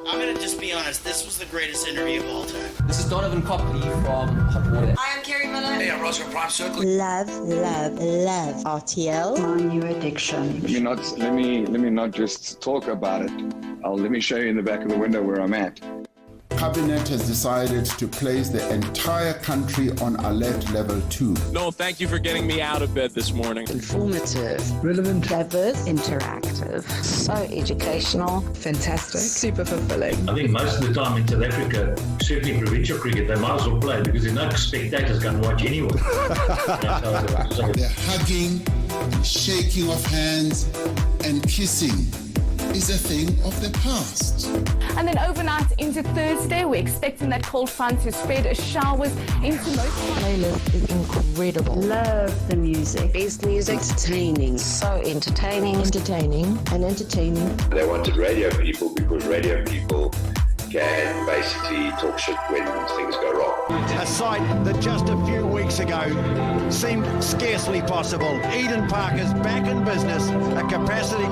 I'm going to just be honest. This was the greatest interview of all time. This is Donovan Copley from Hot Water. Hi, I'm Kerry Miller. Hey, I'm Ross from Prime Circle. Love RTL. My new addiction. Let me not just talk about it. Let me show you in the back of the window where I'm at. Cabinet has decided to place the entire country on alert level 2. No, thank you for getting me out of bed this morning. Informative. Relevant. Diverse. Interactive. So educational. Fantastic. Super fulfilling. I think most of the time in South Africa, certainly provincial cricket, they might as well play because there's no spectators going to watch anyway. The hugging, shaking of hands, and kissing is a thing of the past. And then overnight into Thursday, we're expecting that cold front to spread showers into most. Playlist is incredible. Love the music. Best music. Entertaining. So entertaining. Entertaining. They wanted radio people because radio people can basically talk shit when things go wrong. A sight that just a few weeks ago seemed scarcely possible. Eden Park is back in business, a capacity...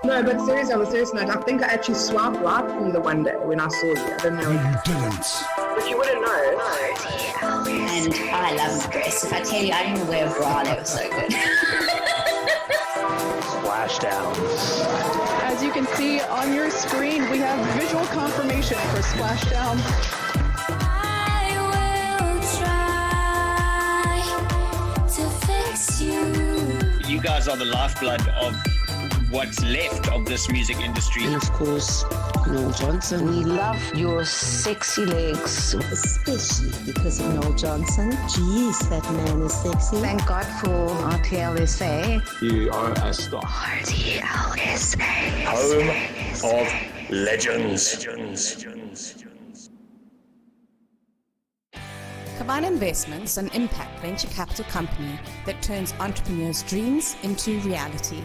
No, but seriously, on a serious note, I think I actually swiped right for you the one day when I saw you. I didn't know. You didn't. But you wouldn't know. And I love the dress. If I tell you, I didn't even wear a bra, that was so good. Splashdown. As you can see on your screen, we have visual confirmation for Splashdown. I will try to fix you. You guys are the lifeblood of what's left of this music industry. And of course, Noel Johnson. We love your sexy legs. Especially because of Noel Johnson. Jeez, that man is sexy. Thank God for RTL SA. You are a star. RTL SA. Home of legends. Combine Investments, an impact venture capital company that turns entrepreneurs' dreams into reality.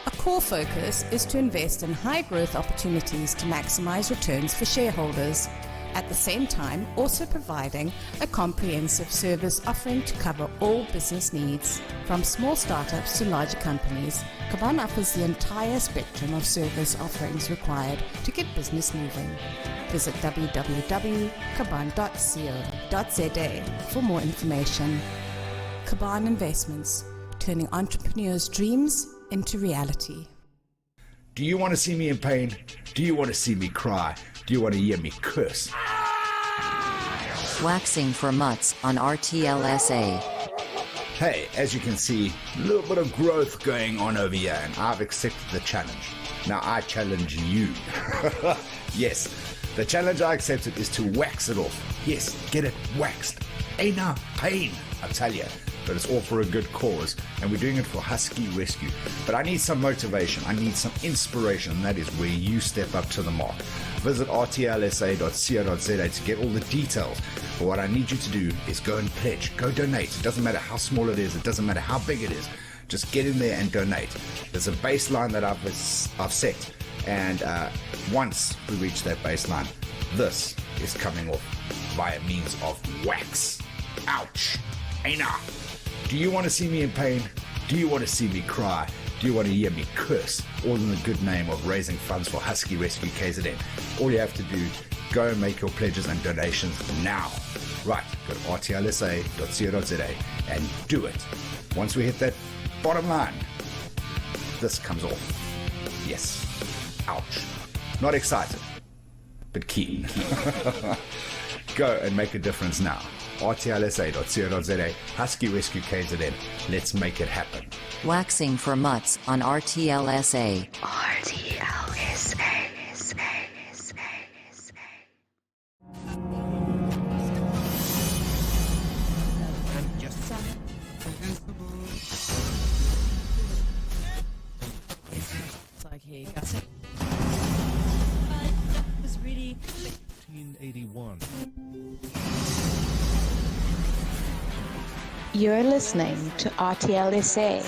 A core focus is to invest in high-growth opportunities to maximize returns for shareholders, at the same time also providing a comprehensive service offering to cover all business needs. From small startups to larger companies, Kaban offers the entire spectrum of service offerings required to get business moving. Visit www.kaban.co.za for more information. Kaban Investments, turning entrepreneurs' dreams into reality. Do you want to see me in pain? Do you want to see me cry? Do you want to hear me curse? Waxing for Mutts on RTL SA. Hey, as you can see, a little bit of growth going on over here, and I've accepted the challenge. Now I challenge you. Yes, the challenge I accepted is to wax it off. Yes, get it waxed. Ain't no pain, I tell you. But it's all for a good cause, and we're doing it for Husky Rescue. But I need some motivation, I need some inspiration, and that is where you step up to the mark. Visit rtlsa.co.za to get all the details. But what I need you to do is go and pledge, go donate. It doesn't matter how small it is, it doesn't matter how big it is. Just get in there and donate. There's a baseline that I've set, and once we reach that baseline, this is coming off via means of wax. Ouch! Ain't Do you want to see me in pain? Do you want to see me cry? Do you want to hear me curse? All in the good name of raising funds for Husky Rescue KZN. All you have to do, go and make your pledges and donations now. Right, go to rtlsa.co.za and do it. Once we hit that bottom line, this comes off. Yes. Ouch. Not excited, but keen. Go and make a difference now. rtlsa.co.za, Husky Rescue KZN. Let's make it happen. Waxing for Mutts on RTL SA. RTL SA. It's like, here you go. Was really 1981. You're listening to RTL SA.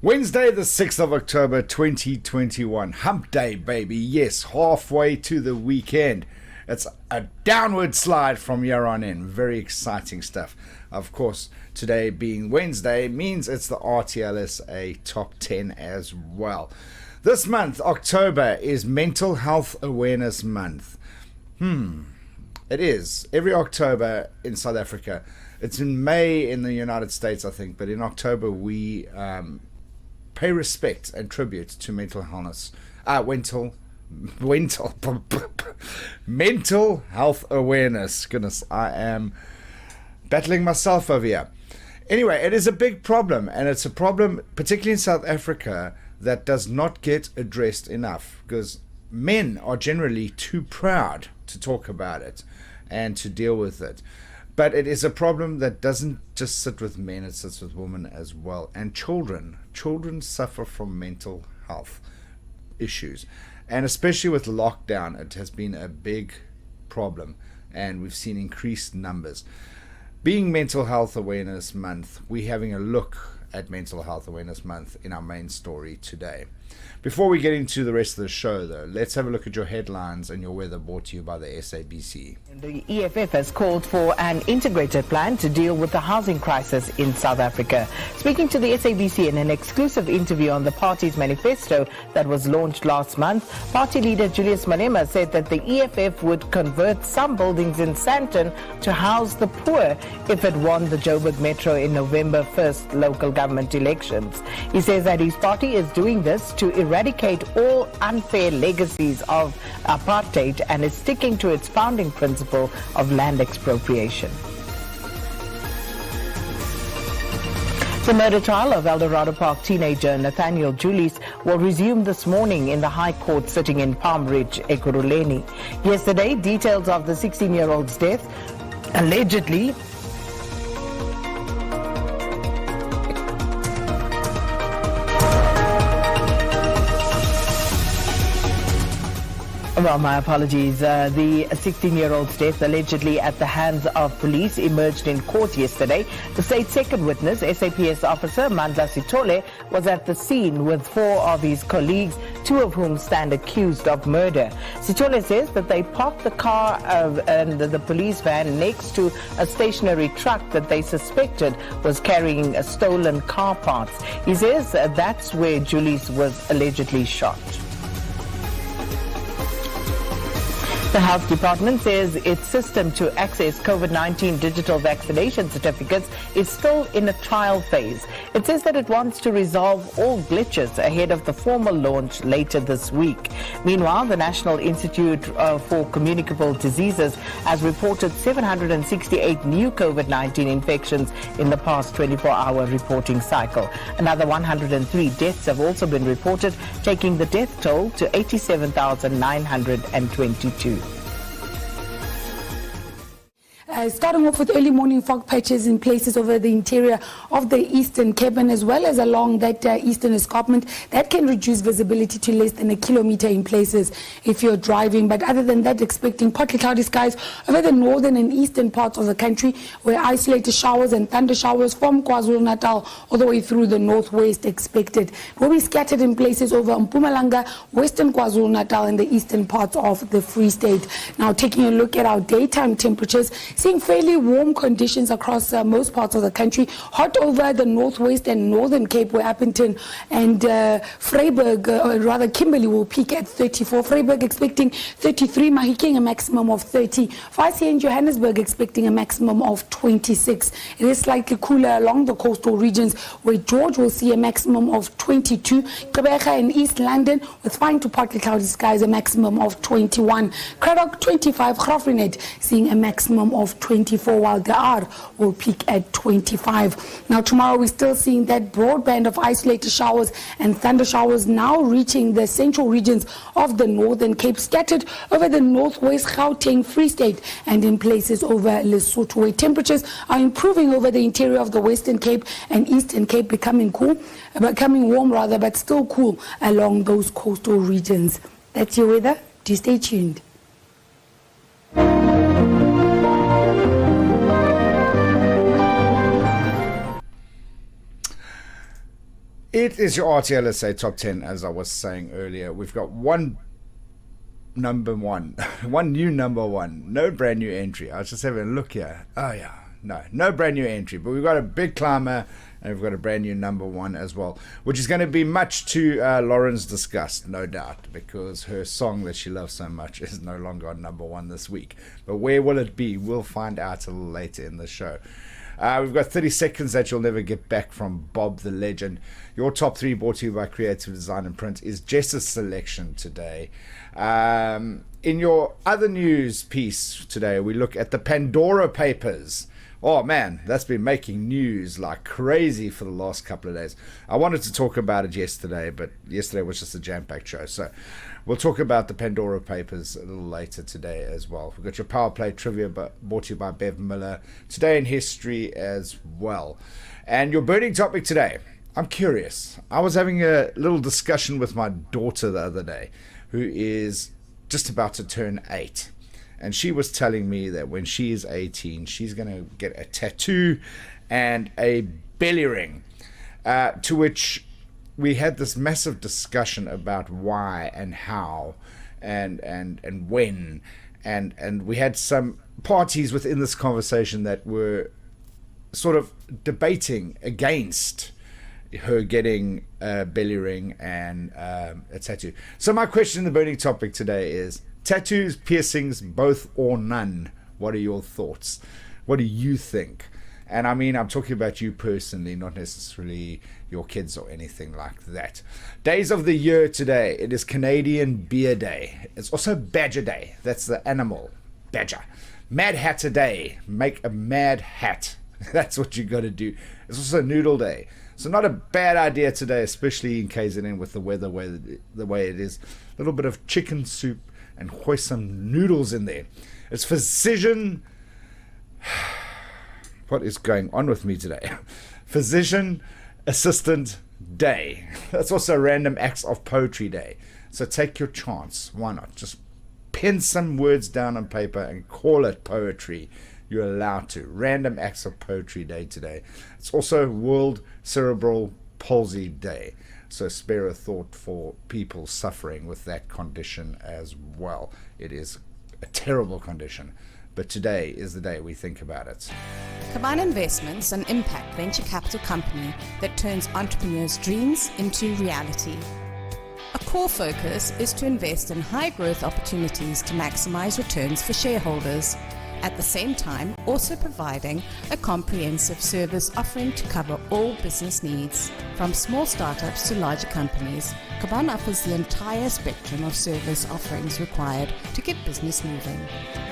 Wednesday, the 6th of October, 2021. Hump day, baby. Yes, halfway to the weekend. It's a downward slide from here on in. Very exciting stuff. Of course, today being Wednesday means it's the RTLSA Top 10 as well. This month, October, is Mental Health Awareness Month. It is. Every October in South Africa. It's in May in the United States, I think, but in October we pay respect and tribute to mental health awareness. Goodness, I am battling myself over here. Anyway, it is a big problem, and it's a problem particularly in South Africa that does not get addressed enough, because men are generally too proud to talk about it and to deal with it. But it is a problem that doesn't just sit with men, it sits with women as well. And children suffer from mental health issues. And especially with lockdown, it has been a big problem. And we've seen increased numbers. Being Mental Health Awareness Month, we're having a look at Mental Health Awareness Month in our main story today. Before we get into the rest of the show, though, let's have a look at your headlines and your weather, brought to you by the SABC. The EFF has called for an integrated plan to deal with the housing crisis in South Africa. Speaking to the SABC in an exclusive interview on the party's manifesto that was launched last month, party leader Julius Malema said that the EFF would convert some buildings in Sandton to house the poor if it won the Joburg Metro in November 1st local government elections. He says that his party is doing this to eradicate all unfair legacies of apartheid and is sticking to its founding principle of land expropriation. The murder trial of Eldorado Park teenager Nathaniel Julius will resume this morning in the High Court sitting in Palm Ridge, Ekurhuleni. Yesterday, details of the 16-year-old's death allegedly Well, my apologies. The 16-year-old's death, allegedly at the hands of police, emerged in court yesterday. The state's second witness, SAPS officer Mandla Sithole, was at the scene with 4 of his colleagues, 2 of whom stand accused of murder. Sithole says that they parked the car and the police van next to a stationary truck that they suspected was carrying stolen car parts. He says that's where Julius was allegedly shot. The Health Department says its system to access COVID-19 digital vaccination certificates is still in a trial phase. It says that it wants to resolve all glitches ahead of the formal launch later this week. Meanwhile, the National Institute for Communicable Diseases has reported 768 new COVID-19 infections in the past 24-hour reporting cycle. Another 103 deaths have also been reported, taking the death toll to 87,922. Starting off with early morning fog patches in places over the interior of the Eastern Cape and as well as along that eastern escarpment. That can reduce visibility to less than a kilometer in places if you're driving. But other than that, expecting partly cloudy skies over the northern and eastern parts of the country, where isolated showers and thunder showers from KwaZulu-Natal all the way through the northwest expected. Will be scattered in places over Mpumalanga, western KwaZulu-Natal and the eastern parts of the Free State. Now taking a look at our daytime temperatures, seeing fairly warm conditions across most parts of the country. Hot over the northwest and northern Cape, where Appington and Vryburg, or rather Kimberley, will peak at 34. Vryburg expecting 33, Mahikeng a maximum of 30. Vasia and Johannesburg expecting a maximum of 26. It is slightly cooler along the coastal regions, where George will see a maximum of 22. Gqeberha and East London with fine to partly cloudy skies, a maximum of 21. Cradock 25, Graaff-Reinet seeing a maximum of 24, while Daar will peak at 25. Now tomorrow we're still seeing that broad band of isolated showers and thunder showers now reaching the central regions of the northern Cape, scattered over the northwest Gauteng, Free State and in places over Lesotho, where temperatures are improving over the interior of the Western Cape and Eastern Cape, becoming warm rather, but still cool along those coastal regions. That's your weather. Do stay tuned. It is your RTL SA Top 10, as I was saying earlier. We've got one new number one. No brand new entry. I was just having a look here. Oh, yeah. No brand new entry. But we've got a big climber, and we've got a brand new number one as well, which is going to be much to Lauren's disgust, no doubt, because her song that she loves so much is no longer on number one this week. But where will it be? We'll find out a little later in the show. We've got 30 Seconds That You'll Never Get Back from Bob the Legend. Your top three, brought to you by Creative Design and Print, is Jess's selection today. In your other news piece today, we look at the Pandora Papers. Oh man, that's been making news like crazy for the last couple of days. I wanted to talk about it yesterday, but yesterday was just a jam-packed show. So we'll talk about the Pandora Papers a little later today as well. We've got your Power Play Trivia brought to you by Bev Miller. Today in history as well. And your burning topic today, I'm curious. I was having a little discussion with my daughter the other day, who is just about to turn 8. And she was telling me that when she is 18, she's going to get a tattoo and a belly ring. To which we had this massive discussion about why and how and when. And we had some parties within this conversation that were sort of debating against her getting a belly ring and a tattoo. So my question in the burning topic today is, tattoos, piercings, both or none? What are your thoughts? What do you think? And I mean, I'm talking about you personally, not necessarily your kids or anything like that. Days of the year today. It is Canadian Beer Day. It's also Badger Day. That's the animal, badger. Mad Hatter Day. Make a mad hat. That's what you got to do. It's also Noodle Day. So not a bad idea today, especially in KZN with the weather the way it is. A little bit of chicken soup and hoist some noodles in there. It's Physician... What is going on with me today? Physician Assistant Day. That's also Random Acts of Poetry Day. So take your chance. Why not? Just pen some words down on paper and call it poetry. You're allowed to. Random Acts of Poetry Day today. It's also World Cerebral Palsy Day. So spare a thought for people suffering with that condition as well. It is a terrible condition, but today is the day we think about it. Caban Investments, an impact venture capital company that turns entrepreneurs' dreams into reality. A core focus is to invest in high growth opportunities to maximize returns for shareholders. At the same time, also providing a comprehensive service offering to cover all business needs. From small startups to larger companies, Caban offers the entire spectrum of service offerings required to get business moving.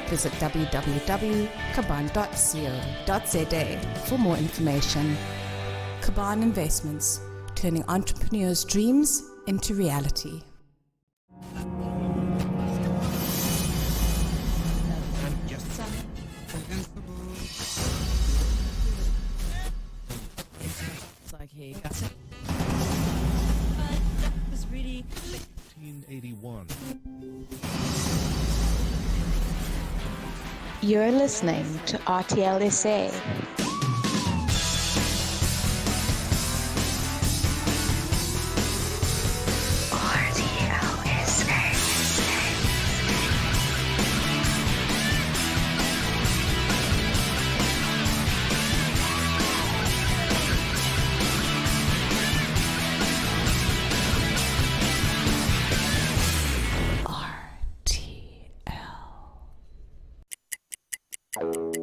Visit www.caban.co.za for more information. Caban Investments, turning entrepreneurs' dreams into reality. Here you go. Was really 1981. You're listening to RTL SA.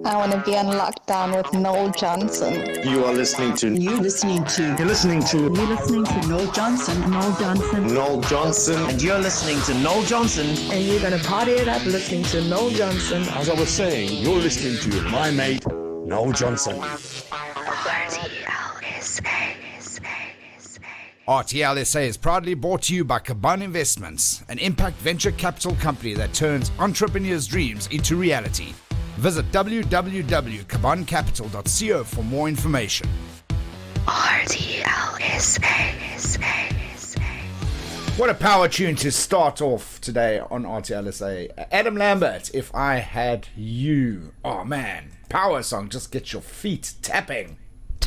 I want to be on lockdown with Noel Johnson. You are listening to. You're listening to. You're listening to. You're listening to Noel Johnson. Noel Johnson. Noel Johnson. And you're listening to Noel Johnson. And you're going to party it up listening to Noel Johnson. As I was saying, you're listening to my mate, Noel Johnson. RTL SA is proudly brought to you by Caban Investments, an impact venture capital company that turns entrepreneurs' dreams into reality. Visit www.cabancapital.co for more information. RTL SA. What a power tune to start off today on RTL SA. Adam Lambert, If I Had You. Oh man, power song, just get your feet tapping.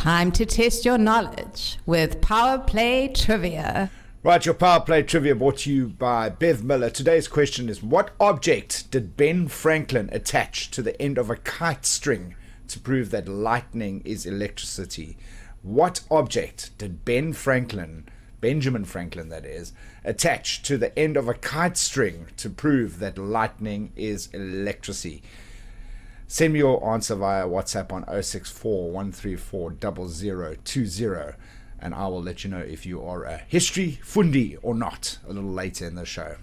Time to test your knowledge with Power Play Trivia. Right, your Power Play Trivia brought to you by Bev Miller. Today's question is, what object did Ben Franklin attach to the end of a kite string to prove that lightning is electricity? What object did Benjamin Franklin that is, attach to the end of a kite string to prove that lightning is electricity? Send me your answer via WhatsApp on 064 134 0020, and I will let you know if you are a history fundi or not a little later in the show.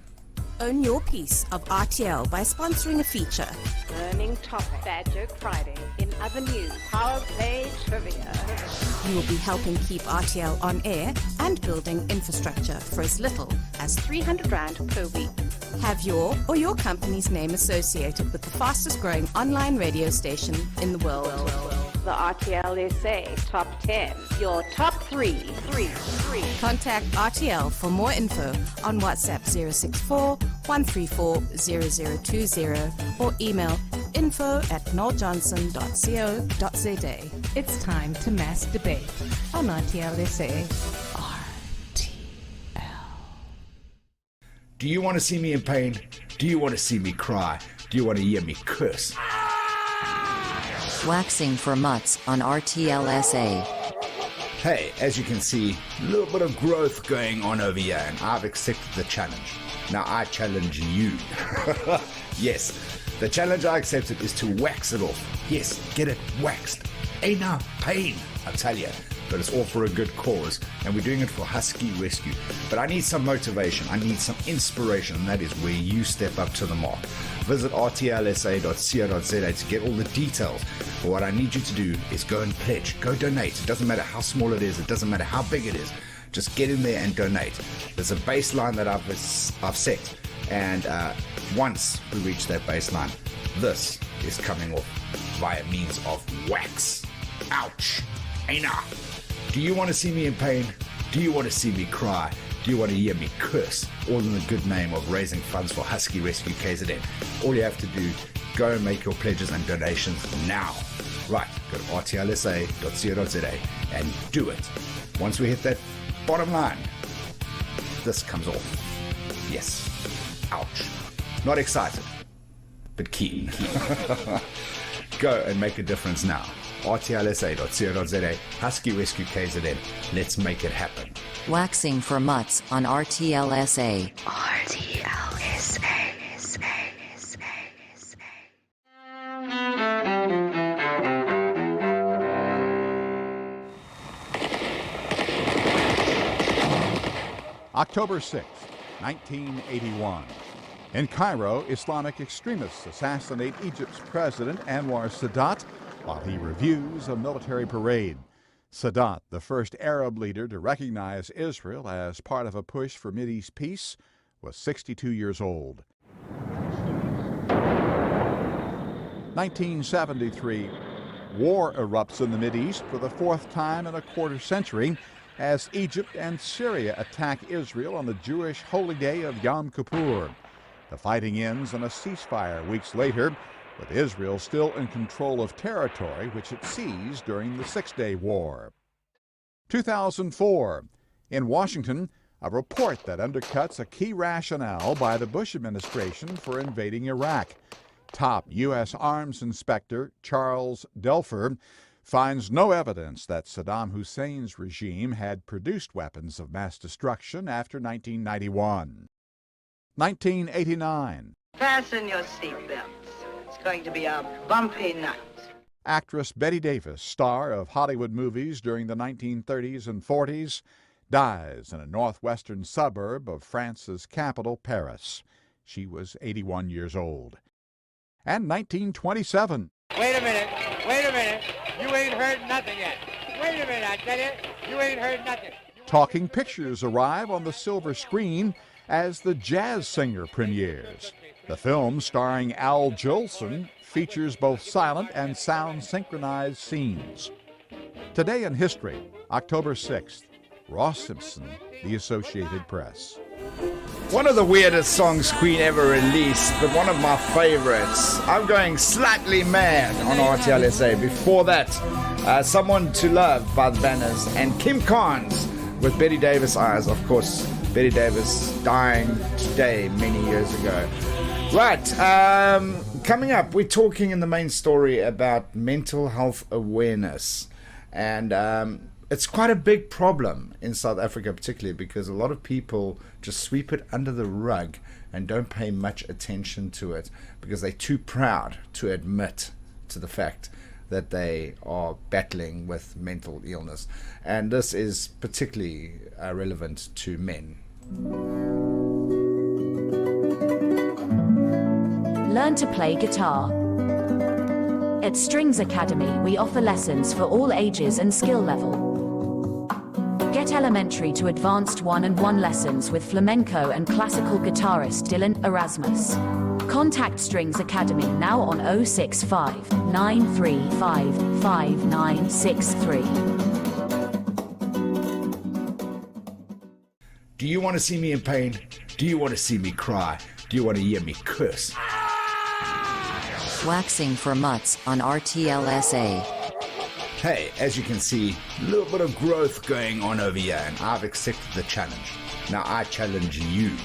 Own your piece of RTL by sponsoring a feature. Burning topic. Bad Joke Friday. In other news, Power Play Trivia. You will be helping keep RTL on air and building infrastructure for as little as 300 Rand per week. Have your or your company's name associated with the fastest growing online radio station in the world. The RTL SA Top 10. Your top three. Contact RTL for more info on WhatsApp 064 134 0020 or email info@noeljohnson.co.za. It's time to mass debate on RTL SA. Do you want to see me in pain? Do you want to see me cry? Do you want to hear me curse? Waxing for Mutts on RTL SA. Hey, as you can see, a little bit of growth going on over here, and I've accepted the challenge. Now I challenge you. Yes, the challenge I accepted is to wax it off. Yes, get it waxed. Ain't no pain, I tell you. But it's all for a good cause, and we're doing it for Husky Rescue. But I need some motivation, I need some inspiration, and that is where you step up to the mark. Visit rtlsa.co.za to get all the details. But what I need you to do is go and pledge, go donate. It doesn't matter how small it is, it doesn't matter how big it is. Just get in there and donate. There's a baseline that I've set, and once we reach that baseline, this is coming off via means of wax. Ouch! Enough! Do you want to see me in pain? Do you want to see me cry? Do you want to hear me curse? All in the good name of raising funds for Husky Rescue KZN. All you have to do, go and make your pledges and donations now. Right, go to rtlsa.co.za and do it. Once we hit that bottom line, this comes off. Yes. Ouch. Not excited, but keen. Go and make a difference now. rtlsa.co.za, Husky Rescue KZN. Let's make it happen. Waxing for Mutts on RTL SA. RTL SA. October 6, 1981. In Cairo, Islamic extremists assassinate Egypt's President Anwar Sadat while he reviews a military parade. Sadat, the first Arab leader to recognize Israel as part of a push for Mideast peace, was 62 years old. 1973. War erupts in the Mideast for the fourth time in a quarter century as Egypt and Syria attack Israel on the Jewish holy day of Yom Kippur. The fighting ends in a ceasefire weeks later, with Israel still in control of territory which it seized during the Six-Day War. 2004. In Washington, a report that undercuts a key rationale by the Bush administration for invading Iraq. Top U.S. Arms Inspector Charles Delfer finds no evidence that Saddam Hussein's regime had produced weapons of mass destruction after 1991. 1989. Fasten your seatbelts. It's going to be a bumpy night. Actress Bette Davis, star of Hollywood movies during the 1930s and 40s, dies in a northwestern suburb of France's capital, Paris. She was 81 years old. And 1927. Wait a minute. You ain't heard nothing yet. Wait a minute, I tell you. You ain't heard nothing. Talking pictures arrive on the silver screen as The Jazz Singer premieres. The film, starring Al Jolson, features both silent and sound-synchronized scenes. Today in history, October 6th, Ross Simpson, The Associated Press. One of the weirdest songs Queen ever released, but one of my favorites. I'm going slightly mad on RTL SA. Before that, Someone to Love by the Banners and Kim Carnes with Betty Davis Eyes. Of course, Betty Davis dying today many years ago. Right, coming up, we're talking in the main story about mental health awareness. And it's quite a big problem in South Africa, particularly because a lot of people just sweep it under the rug and don't pay much attention to it because they're too proud to admit to the fact that they are battling with mental illness. And this is particularly relevant to men. Learn to play guitar. At Strings Academy, we offer lessons for all ages and skill level. Get elementary to advanced 1-on-1 lessons with flamenco and classical guitarist Dylan Erasmus. Contact Strings Academy now on 065 935 5963. Do you want to see me in pain? Do you want to see me cry? Do you want to hear me curse? Waxing for Mutts on RTL SA. Hey, as you can see, a little bit of growth going on over here, and I've accepted the challenge. Now I challenge you.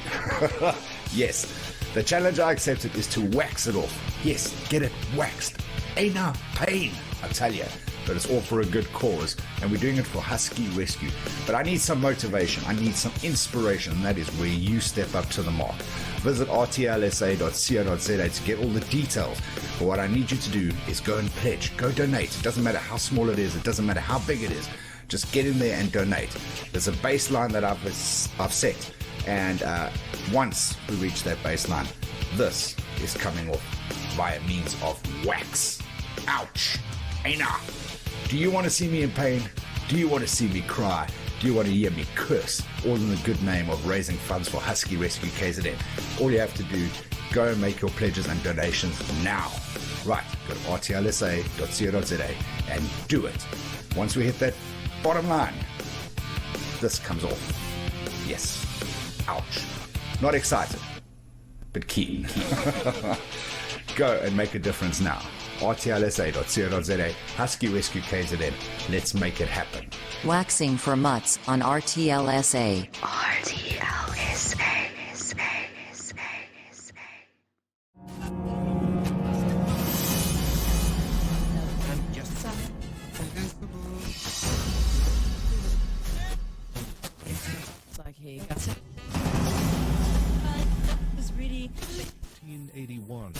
Yes, the challenge I accepted is to wax it off. Yes, get it waxed. Ain't no pain, I tell you. But it's all for a good cause, and we're doing it for Husky Rescue. But I need some motivation, I need some inspiration, and that is where you step up to the mark. Visit rtlsa.co.za to get all the details. But what I need you to do is go and pledge, go donate. It doesn't matter how small it is, it doesn't matter how big it is. Just get in there and donate. There's a baseline that I've set, and once we reach that baseline, this is coming off via means of wax. Ouch! Aina! Do you want to see me in pain? Do you want to see me cry? Do you want to hear me curse? All in the good name of raising funds for Husky Rescue KZN. All you have to do, go and make your pledges and donations now. Right, go to rtlsa.co.za and do it. Once we hit that bottom line, this comes off. Yes. Ouch. Not excited, but keen. Go and make a difference now. rtlsa.co.za, Husky Rescue KZN. Let's make it happen. Waxing for Mutts on RTL SA. RTL SA. It's like, hey, got it. It's really 1981.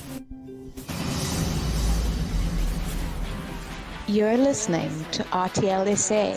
You're listening to RTL SA.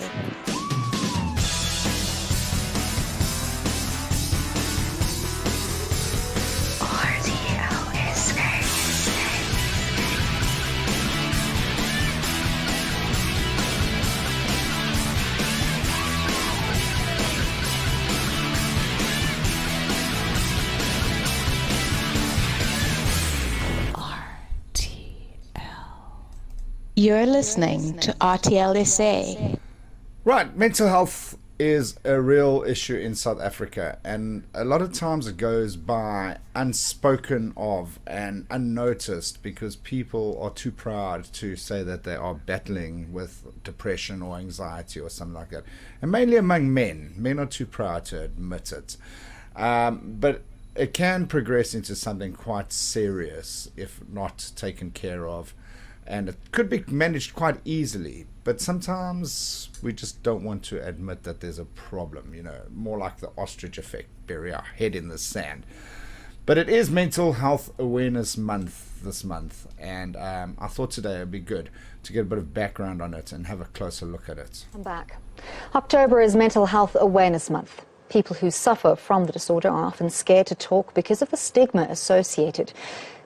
You're listening to RTL SA. Right, mental health is a real issue in South Africa, and a lot of times it goes by unspoken of and unnoticed because people are too proud to say that they are battling with depression or anxiety or something like that. And mainly among men. Men are too proud to admit it. But it can progress into something quite serious if not taken care of. And it could be managed quite easily, but sometimes we just don't want to admit that there's a problem, you know, more like the ostrich effect, bury our head in the sand. But it is Mental Health Awareness Month this month, and I thought today it would be good to get a bit of background on it and have a closer look at it. I'm back. October is Mental Health Awareness Month. People who suffer from the disorder are often scared to talk because of the stigma associated.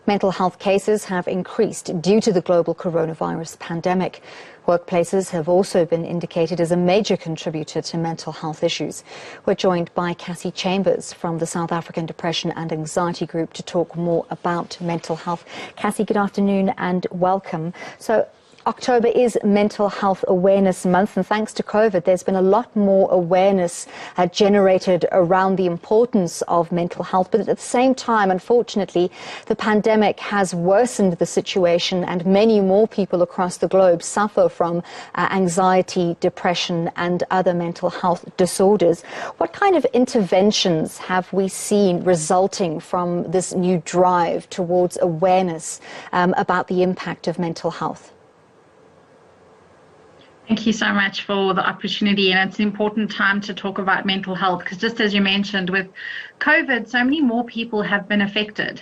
Mental health cases have increased due to the global coronavirus pandemic. Workplaces have also been indicated as a major contributor to mental health issues. We're joined by Cassie Chambers from the South African Depression and Anxiety Group to talk more about mental health. Cassie, good afternoon and welcome. So October is Mental Health Awareness Month, and thanks to COVID, there's been a lot more awareness generated around the importance of mental health. But at the same time, unfortunately, the pandemic has worsened the situation, and many more people across the globe suffer from anxiety, depression, and other mental health disorders. What kind of interventions have we seen resulting from this new drive towards awareness about the impact of mental health? Thank you so much for the opportunity, and it's an important time to talk about mental health because, just as you mentioned, with COVID, so many more people have been affected.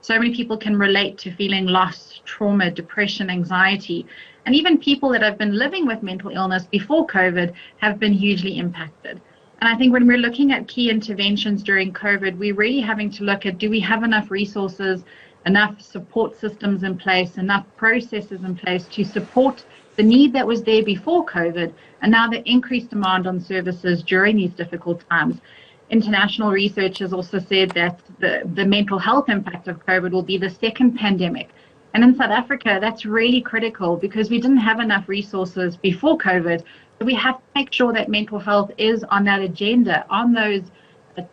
So many people can relate to feeling lost, trauma, depression, anxiety, and even people that have been living with mental illness before COVID have been hugely impacted. And I think when we're looking at key interventions during COVID, we're really having to look at, do we have enough resources, enough support systems in place, enough processes in place to support the need that was there before COVID, and now the increased demand on services during these difficult times. International research has also said that the mental health impact of COVID will be the second pandemic. And in South Africa, that's really critical because we didn't have enough resources before COVID. So we have to make sure that mental health is on that agenda, on those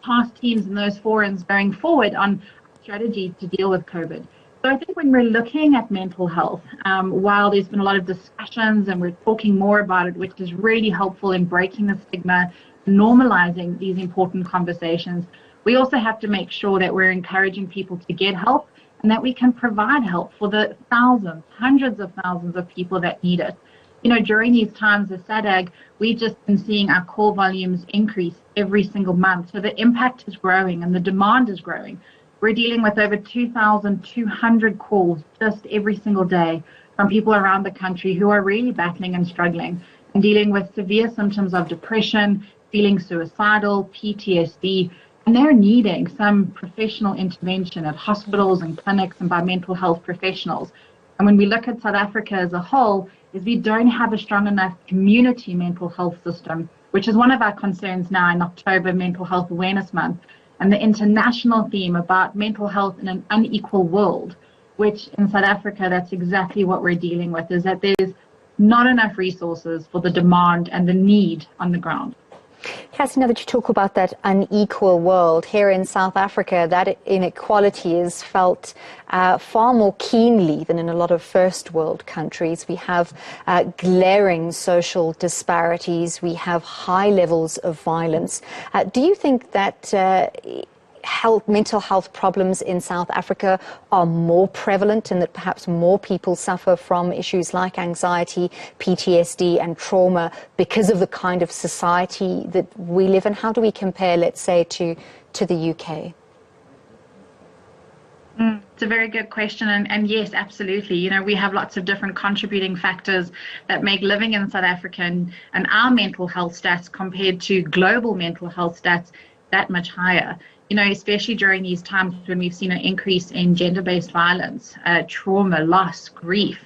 task teams and those forums going forward on strategies to deal with COVID. So I think when we're looking at mental health, while there's been a lot of discussions and we're talking more about it, which is really helpful in breaking the stigma, normalizing these important conversations, we also have to make sure that we're encouraging people to get help and that we can provide help for the thousands, hundreds of thousands of people that need it. You know, during these times of SADAG, we've just been seeing our call volumes increase every single month. So the impact is growing and the demand is growing. We're dealing with over 2,200 calls just every single day from people around the country who are really battling and struggling and dealing with severe symptoms of depression, feeling suicidal, PTSD, and they're needing some professional intervention at hospitals and clinics and by mental health professionals. And when we look at South Africa as a whole, is we don't have a strong enough community mental health system, which is one of our concerns now in October, Mental Health Awareness Month. And the international theme about mental health in an unequal world, which in South Africa, that's exactly what we're dealing with, is that there's not enough resources for the demand and the need on the ground. Cassie, now that you talk about that unequal world, here in South Africa, that inequality is felt far more keenly than in a lot of first world countries. We have glaring social disparities. We have high levels of violence. Do you think that mental health problems in South Africa are more prevalent and that perhaps more people suffer from issues like anxiety, PTSD and trauma because of the kind of society that we live in? How do we compare, let's say, to the UK? It's a very good question, and yes, absolutely. You know, we have lots of different contributing factors that make living in South Africa and our mental health stats compared to global mental health stats that much higher. You know, especially during these times when we've seen an increase in gender-based violence, trauma, loss, grief,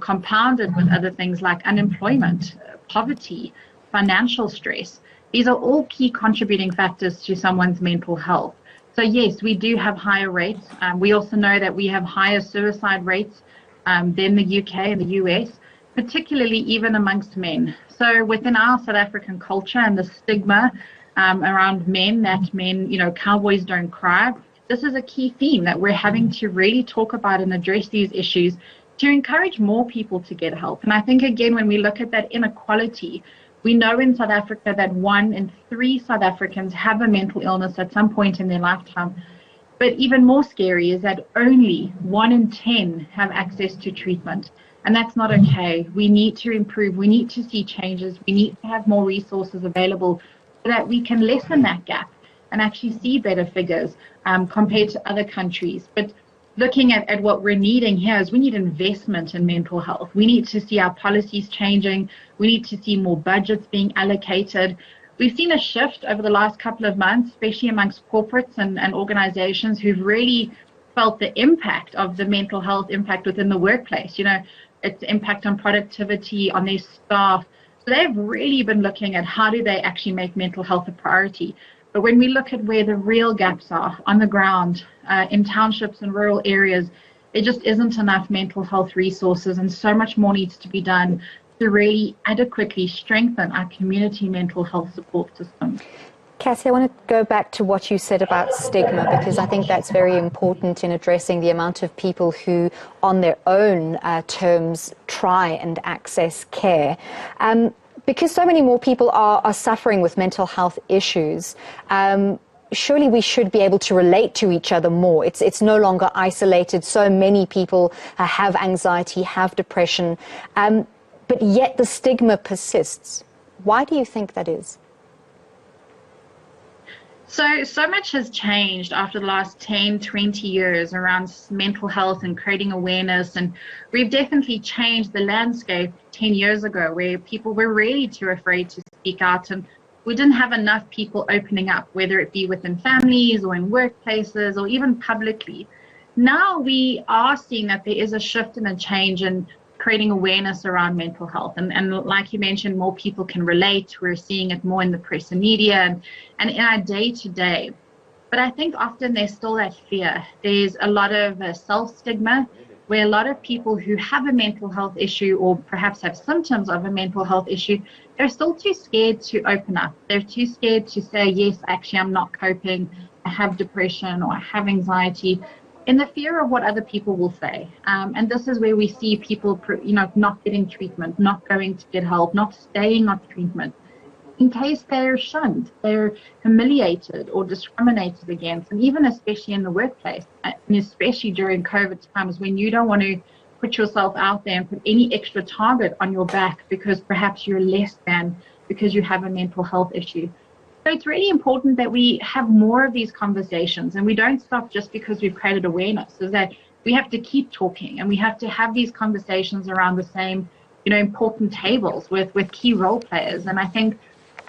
compounded with other things like unemployment, poverty, financial stress. These are all key contributing factors to someone's mental health. So yes, we do have higher rates. We also know that we have higher suicide rates than the UK and the US, particularly even amongst men. So within our South African culture and the stigma around men, that men, you know, cowboys don't cry. This is a key theme that we're having to really talk about and address these issues to encourage more people to get help. And I think, again, when we look at that inequality, we know in South Africa that 1 in 3 South Africans have a mental illness at some point in their lifetime. But even more scary is that only 1 in 10 have access to treatment. And that's not okay. We need to improve. We need to see changes. We need to have more resources available so that we can lessen that gap and actually see better figures compared to other countries. But looking at what we're needing here is we need investment in mental health. We need to see our policies changing. We need to see more budgets being allocated. We've seen a shift over the last couple of months, especially amongst corporates and organizations who've really felt the impact of the mental health impact within the workplace. You know, its impact on productivity, on their staff. So they've really been looking at how do they actually make mental health a priority. But when we look at where the real gaps are on the ground, in townships and rural areas, there just isn't enough mental health resources, and so much more needs to be done to really adequately strengthen our community mental health support system. Cassie, I want to go back to what you said about stigma, because I think that's very important in addressing the amount of people who, on their own terms, try and access care. Because so many more people are suffering with mental health issues, surely we should be able to relate to each other more. It's no longer isolated. So many people have anxiety, have depression, but yet the stigma persists. Why do you think that is? So much has changed after the last 10, 20 years around mental health and creating awareness. And we've definitely changed the landscape 10 years ago, where people were really too afraid to speak out. And we didn't have enough people opening up, whether it be within families or in workplaces or even publicly. Now we are seeing that there is a shift and a change in creating awareness around mental health. And like you mentioned, more people can relate. We're seeing it more in the press and media and in our day-to-day. But I think often there's still that fear. There's a lot of self-stigma, where a lot of people who have a mental health issue or perhaps have symptoms of a mental health issue, they're still too scared to open up. They're too scared to say, yes, actually, I'm not coping. I have depression or I have anxiety, in the fear of what other people will say. And this is where we see people, not getting treatment, not going to get help, not staying on treatment, in case they're shunned, they're humiliated or discriminated against, and even especially in the workplace, and especially during COVID times when you don't want to put yourself out there and put any extra target on your back because perhaps you're less than, because you have a mental health issue. So it's really important that we have more of these conversations, and we don't stop just because we've created awareness. Is that we have to keep talking, and we have to have these conversations around the same, important tables with key role players. And I think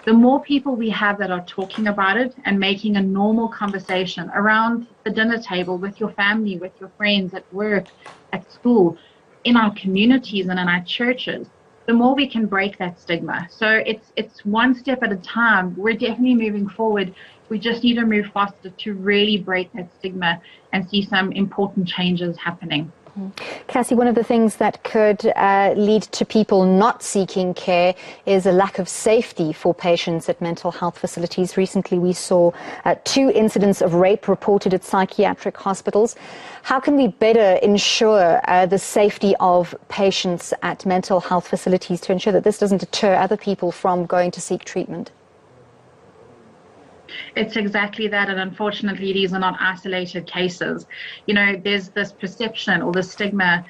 the more people we have that are talking about it and making a normal conversation around the dinner table with your family, with your friends, at work, at school, in our communities and in our churches, the more we can break that stigma. So it's one step at a time. We're definitely moving forward. We just need to move faster to really break that stigma and see some important changes happening. Cassie, one of the things that could lead to people not seeking care is a lack of safety for patients at mental health facilities. Recently, we saw 2 incidents of rape reported at psychiatric hospitals. How can we better ensure the safety of patients at mental health facilities to ensure that this doesn't deter other people from going to seek treatment? It's exactly that, and unfortunately these are not isolated cases. There's this perception or the stigma,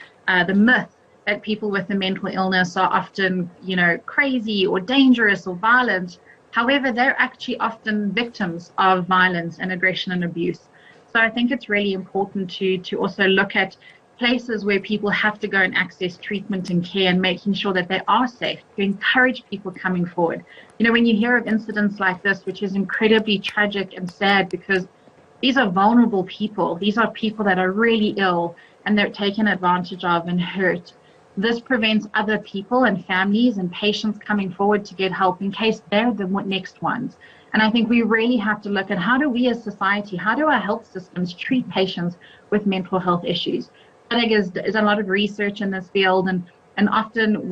the myth that people with a mental illness are often, crazy or dangerous or violent. However, they're actually often victims of violence and aggression and abuse. So I think it's really important to also look at places where people have to go and access treatment and care, and making sure that they are safe, to encourage people coming forward. When you hear of incidents like this, which is incredibly tragic and sad, because these are vulnerable people. These are people that are really ill and they're taken advantage of and hurt. This prevents other people and families and patients coming forward to get help in case they're the next ones. And I think we really have to look at how do we as society, how do our health systems treat patients with mental health issues? I think there's a lot of research in this field, and often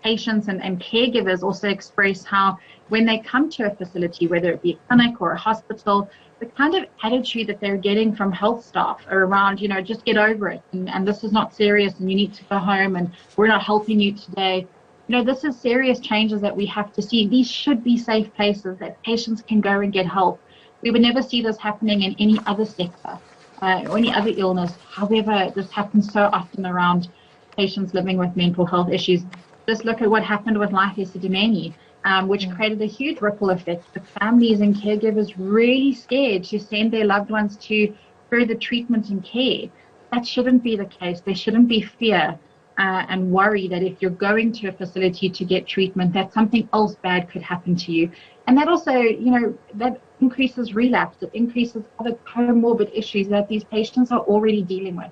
patients and caregivers also express how when they come to a facility, whether it be a clinic or a hospital, the kind of attitude that they're getting from health staff are around, just get over it, and this is not serious, and you need to go home, and we're not helping you today. This is serious changes that we have to see. These should be safe places that patients can go and get help. We would never see this happening in any other sector or any other illness. However, this happens so often around patients living with mental health issues. Just look at what happened with Life Esidimeni, which created a huge ripple effect, with families and caregivers really scared to send their loved ones to further treatment and care. That shouldn't be the case. There shouldn't be fear and worry that if you're going to a facility to get treatment, that something else bad could happen to you. And that also, that increases relapse. It increases other comorbid issues that these patients are already dealing with.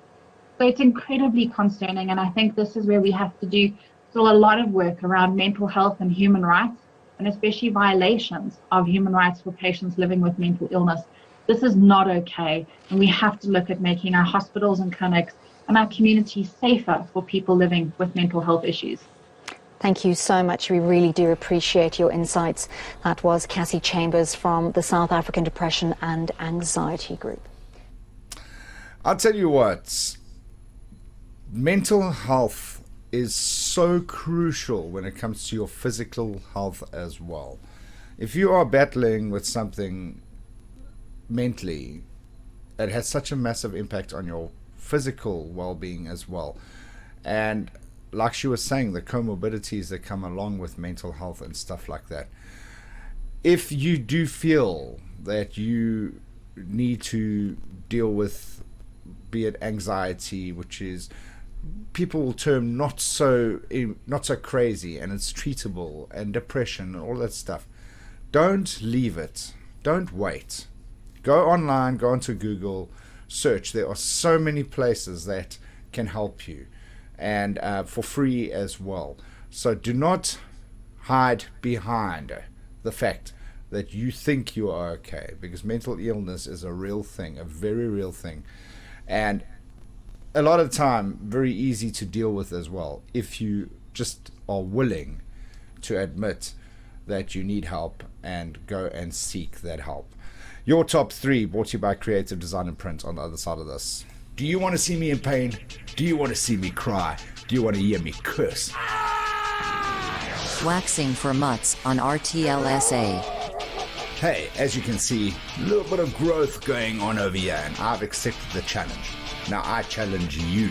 So it's incredibly concerning, and I think this is where we have to do still a lot of work around mental health and human rights, and especially violations of human rights for patients living with mental illness. This is not okay, and we have to look at making our hospitals and clinics and our community safer for people living with mental health issues. Thank you so much. We really do appreciate your insights. That was Cassie Chambers from the South African Depression and Anxiety Group. I'll tell you what, mental health is so crucial when it comes to your physical health as well. If you are battling with something mentally, it has such a massive impact on your physical well-being as well. And like she was saying, the comorbidities that come along with mental health and stuff like that. If you do feel that you need to deal with, be it anxiety, which is people will term not so crazy, and it's treatable, and depression and all that stuff, don't leave it. Don't wait. Go online, go onto Google, search. There are so many places that can help you, and for free as well. So do not hide behind the fact that you think you are okay, because mental illness is a real thing, a very real thing, and a lot of time very easy to deal with as well, if you just are willing to admit that you need help and go and seek that help. Your top three, brought to you by Creative Design and Print on the other side of this. Do you want to see me in pain? Do you want to see me cry? Do you want to hear me curse? Waxing for Mutts on RTLSA. Hey, as you can see, a little bit of growth going on over here, and I've accepted the challenge. Now I challenge you.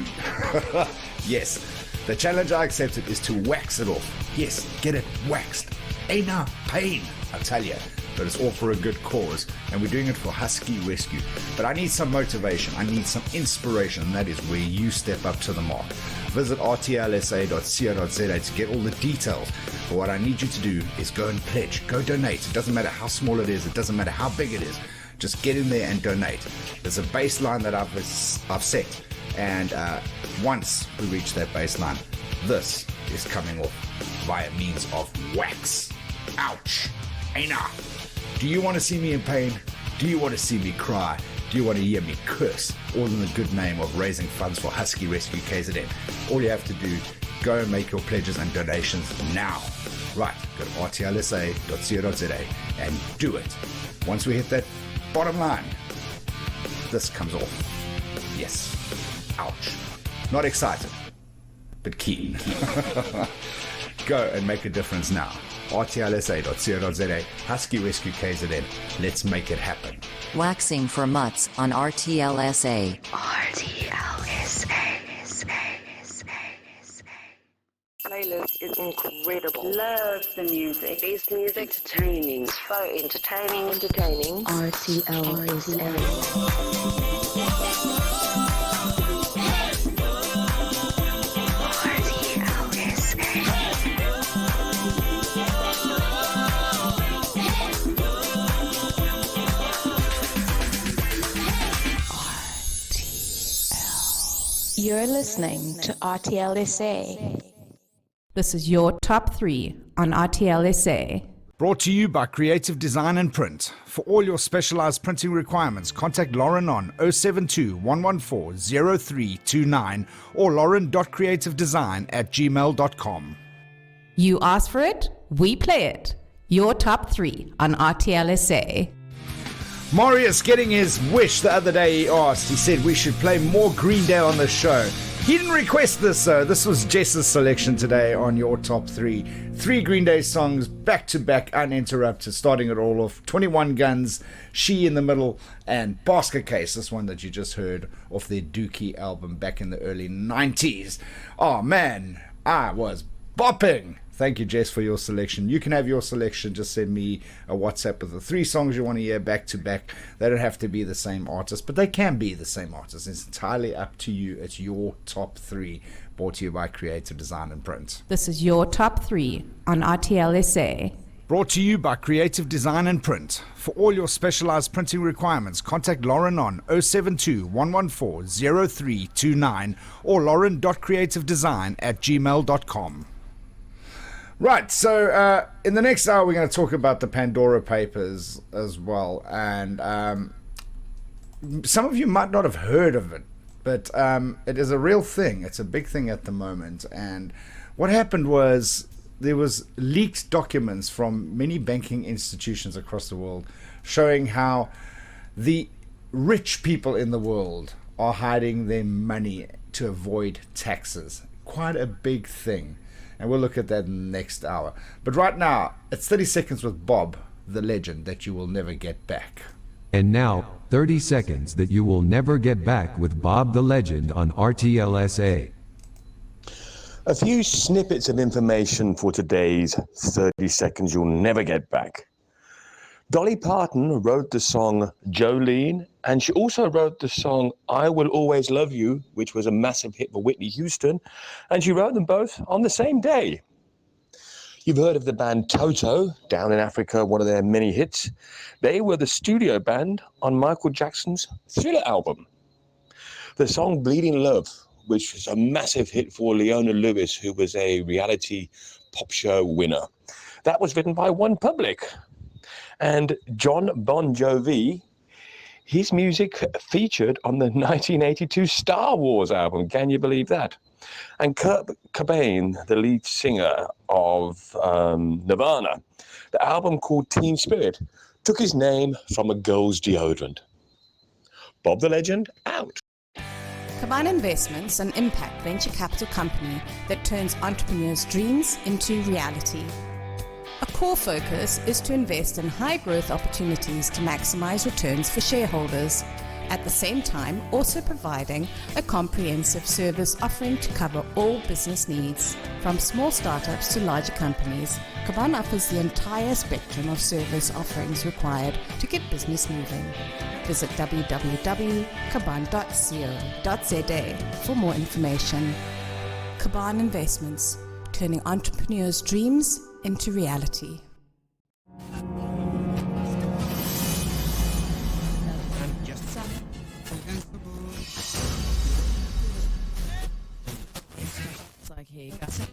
Yes, the challenge I accepted is to wax it off. Yes, get it waxed. Ain't no pain, I tell you. But it's all for a good cause, and we're doing it for Husky Rescue. But I need some motivation, I need some inspiration, and that is where you step up to the mark. Visit rtlsa.co.za to get all the details. But what I need you to do is go and pledge, go donate. It doesn't matter how small it is, it doesn't matter how big it is. Just get in there and donate. There's a baseline that I've set, and once we reach that baseline, this is coming off via means of wax. Ouch! Ain't I? Do you want to see me in pain? Do you want to see me cry? Do you want to hear me curse? All in the good name of raising funds for Husky Rescue KZN. All you have to do, go and make your pledges and donations now. Right, go to rtlsa.co.za and do it. Once we hit that bottom line, this comes off. Yes. Ouch. Not excited, but keen. Go and make a difference now. rtlsa.co.za, Husky Rescue KZN. Let's make it happen. Waxing for Mutts on RTLSA. Playlist is incredible. Love the music. Best music. Entertaining. So entertaining. RTL is You're listening to RTLSA. This is your top three on RTLSA. Brought to you by Creative Design and Print. For all your specialized printing requirements, contact Lauren on 072 114 0329 or lauren.creativedesign@gmail.com. You ask for it, we play it. Your top three on RTLSA. Marius getting his wish the other day. He asked, he said we should play more Green Day on the show. He didn't request this though. This was Jess's selection today on your top three. 3 Green Day songs back to back uninterrupted, starting it all off. 21 Guns, She in the Middle, and Basket Case, this one that you just heard off their Dookie album back in the early 90s. Oh man, I was bopping. Thank you, Jess, for your selection. You can have your selection. Just send me a WhatsApp with the 3 songs you want to hear back to back. They don't have to be the same artist, but they can be the same artist. It's entirely up to you. It's your top 3, brought to you by Creative Design and Print. This is your top three on RTLSA. Brought to you by Creative Design and Print. For all your specialized printing requirements, contact Lauren on 072 114 0329 or lauren.creativedesign@gmail.com. Right, so in the next hour we're going to talk about the Pandora Papers as well, and some of you might not have heard of it, but it is a real thing. It's a big thing at the moment. And what happened was there was leaked documents from many banking institutions across the world showing how the rich people in the world are hiding their money to avoid taxes. Quite a big thing. And we'll look at that in the next hour. But right now, it's 30 seconds with Bob, the legend that you will never get back. And now, 30 seconds that you will never get back with Bob the Legend on RTLSA. A few snippets of information for today's 30 seconds you'll never get back. Dolly Parton wrote the song Jolene, and she also wrote the song I Will Always Love You, which was a massive hit for Whitney Houston, and she wrote them both on the same day. You've heard of the band Toto, down in Africa, one of their many hits. They were the studio band on Michael Jackson's Thriller album. The song Bleeding Love, which was a massive hit for Leona Lewis, who was a reality pop show winner. That was written by One Public. And John Bon Jovi, his music featured on the 1982 Star Wars album. Can you believe that? And Kurt Cobain, the lead singer of Nirvana, the album called Teen Spirit, took his name from a girl's deodorant. Bob the Legend, out. Caban Investments, an impact venture capital company that turns entrepreneurs' dreams into reality. A core focus is to invest in high-growth opportunities to maximize returns for shareholders, at the same time also providing a comprehensive service offering to cover all business needs. From small startups to larger companies, Caban offers the entire spectrum of service offerings required to get business moving. Visit www.caban.co.za for more information. Caban Investments, turning entrepreneurs' dreams into reality. It's like, hey, got it.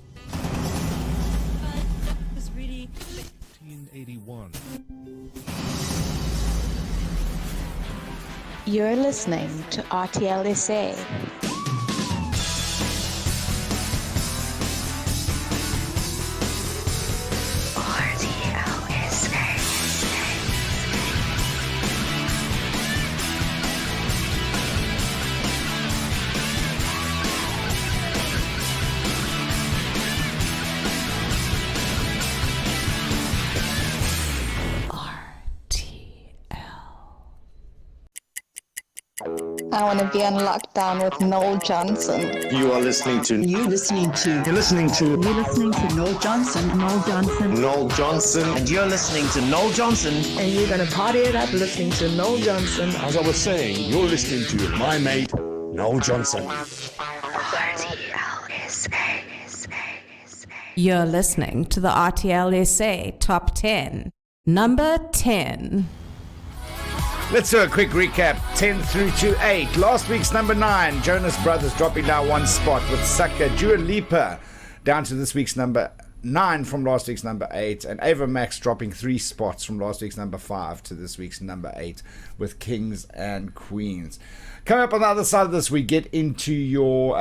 It's really 1981. You're listening to RTL SA. I want to be on lockdown with Noel Johnson. You are listening to... You're listening to... You're listening to... You're listening to Noel Johnson. Noel Johnson. Noel Johnson. And you're listening to Noel Johnson. And you're going to party it up listening to Noel Johnson. As I was saying, you're listening to my mate, Noel Johnson. You're listening to the RTL SA Top 10. Number 10. Let's do a quick recap. 10 through to 8. Last week's number 9, Jonas Brothers dropping down one spot with Sucker. Dua Lipa down to this week's number 9 from last week's number 8. And Ava Max dropping 3 spots from last week's number 5 to this week's number 8 with Kings and Queens. Coming up on the other side of this, we get into your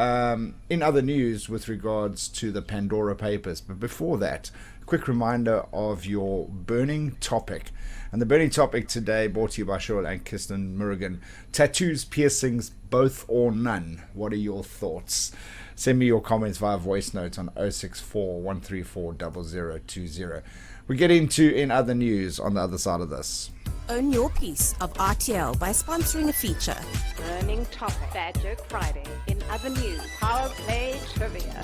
in other news with regards to the Pandora Papers. But before that, a quick reminder of your burning topic. And the burning topic today brought to you by Cheryl and Kirsten Murrigan. Tattoos, piercings, both or none. What are your thoughts? Send me your comments via voice note on 064 134 0020. We get into in other news on the other side of this. Own your piece of RTL by sponsoring a feature. Burning topic. Bad Joke Friday. In other news, Power Play Trivia.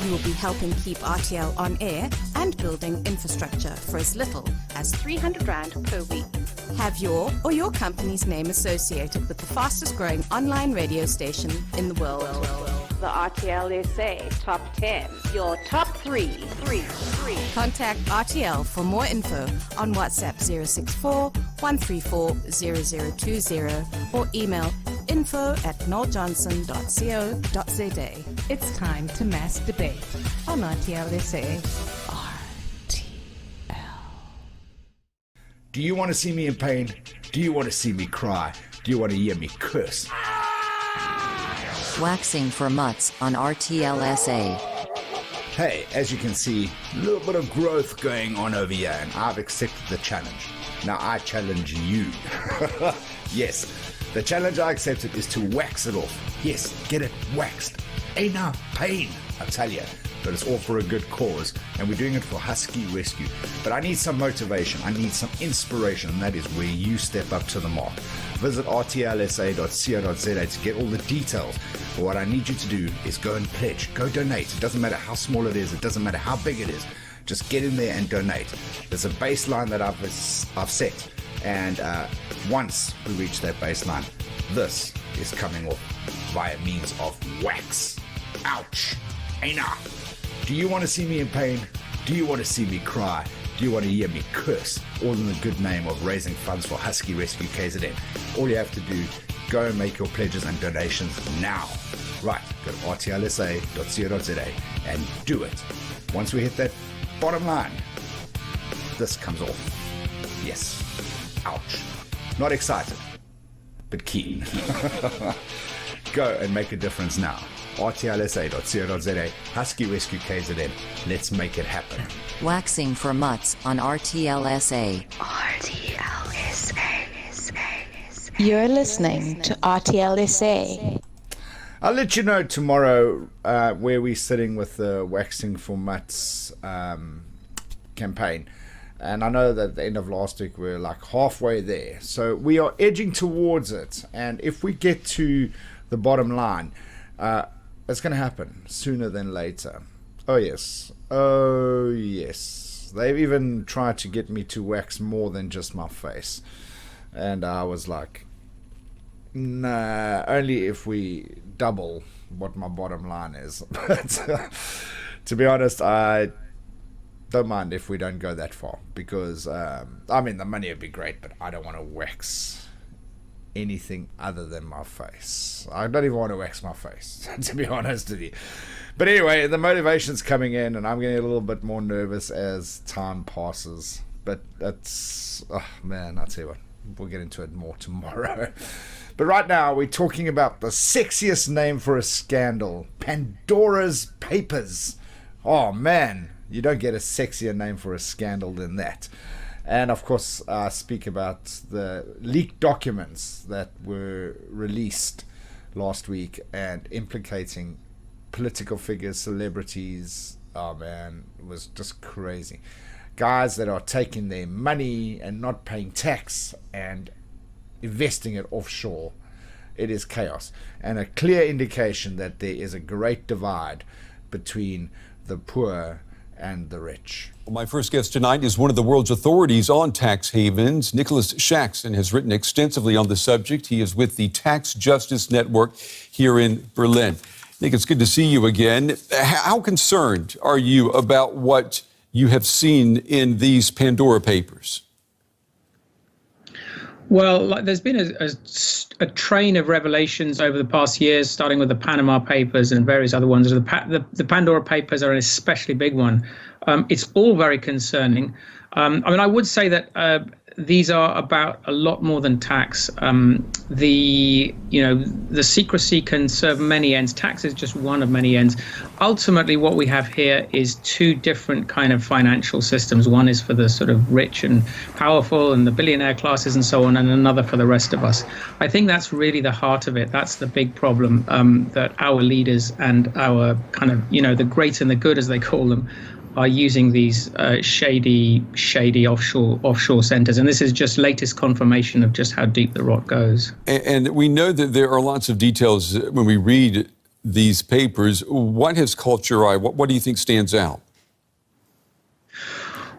You will be helping keep RTL on air and building infrastructure for as little as 300 Rand per week. Have your or your company's name associated with the fastest growing online radio station in the world. The RTL SA Top 10. Your top 3. Contact RTL for more info on WhatsApp 064 134 0020 or email info@noeljohnson.co.za. It's time to mass debate on RTL SA. Do you want to see me in pain? Do you want to see me cry? Do you want to hear me curse? Waxing for Mutts on RTLSA. Hey, as you can see, a little bit of growth going on over here, and I've accepted the challenge. Now I challenge you. Yes, the challenge I accepted is to wax it off. Yes, get it waxed. Ain't no pain, I tell you. But it's all for a good cause, and we're doing it for Husky Rescue. But I need some motivation, I need some inspiration, and that is where you step up to the mark. Visit rtlsa.co.za to get all the details. But what I need you to do is go and pledge, go donate. It doesn't matter how small it is, it doesn't matter how big it is. Just get in there and donate. There's a baseline that I've set, and once we reach that baseline, this is coming off via means of wax. Ouch! Enough! Do you want to see me in pain? Do you want to see me cry? Do you want to hear me curse? All in the good name of raising funds for Husky Rescue KZN. All you have to do, go and make your pledges and donations now. Right, go to rtlsa.co.za and do it. Once we hit that bottom line, this comes off. Yes. Ouch. Not excited, but keen. Go and make a difference now. rtlsa.co.za, Husky Rescue KZN. Let's make it happen. Waxing for Mutts on RTLSA. You're listening to RTLSA. I'll let you know tomorrow where we're sitting with the Waxing for Mutts campaign. And I know that at the end of last week we're like halfway there. So we are edging towards it. And if we get to the bottom line, it's going to happen sooner than later. Oh yes. Oh yes. They've even tried to get me to wax more than just my face. And I was like, nah, only if we double what my bottom line is. But to be honest, I don't mind if we don't go that far. Because, I mean, the money would be great, but I don't want to wax anything other than my face. I don't even want to wax my face, to be honest with you. But anyway, the motivation's coming in, and I'm getting a little bit more nervous as time passes. But that's, oh man, I'll tell you what, we'll get into it more tomorrow. But right now, we're talking about the sexiest name for a scandal, Pandora's Papers. Oh man, you don't get a sexier name for a scandal than that. And of course, I speak about the leaked documents that were released last week and implicating political figures, celebrities. Oh man, it was just crazy. Guys that are taking their money and not paying tax and investing it offshore. It is chaos, and a clear indication that there is a great divide between the poor and the rich. Well, my first guest tonight is one of the world's authorities on tax havens. Nicholas Shaxson has written extensively on the subject. He is with the Tax Justice Network here in Berlin. Nick, it's good to see you again. How concerned are you about what you have seen in these Pandora Papers? Well, there's been a train of revelations over the past years, starting with the Panama Papers and various other ones. The Pandora Papers are an especially big one. It's all very concerning. I mean, I would say that these are about a lot more than tax. The secrecy can serve many ends. Tax is just one of many ends. Ultimately, what we have here is two different kind of financial systems. One is for the sort of rich and powerful and the billionaire classes and so on, and another for the rest of us. I think that's really the heart of it. That's the big problem that our leaders and our kind of, the great and the good, as they call them, are using these shady offshore centers. And this is just latest confirmation of just how deep the rot goes. And we know that there are lots of details when we read these papers. What has caught your eye? What do you think stands out?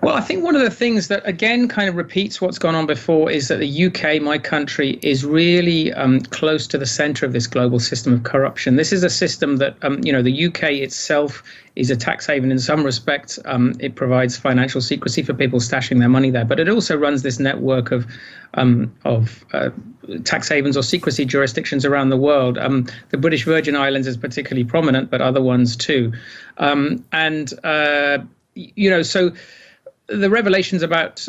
Well, I think one of the things that, again, kind of repeats what's gone on before is that the UK, my country, is really close to the center of this global system of corruption. This is a system that, the UK itself is a tax haven in some respects. It provides financial secrecy for people stashing their money there, but it also runs this network of tax havens or secrecy jurisdictions around the world. The British Virgin Islands is particularly prominent, but other ones too. So the revelations about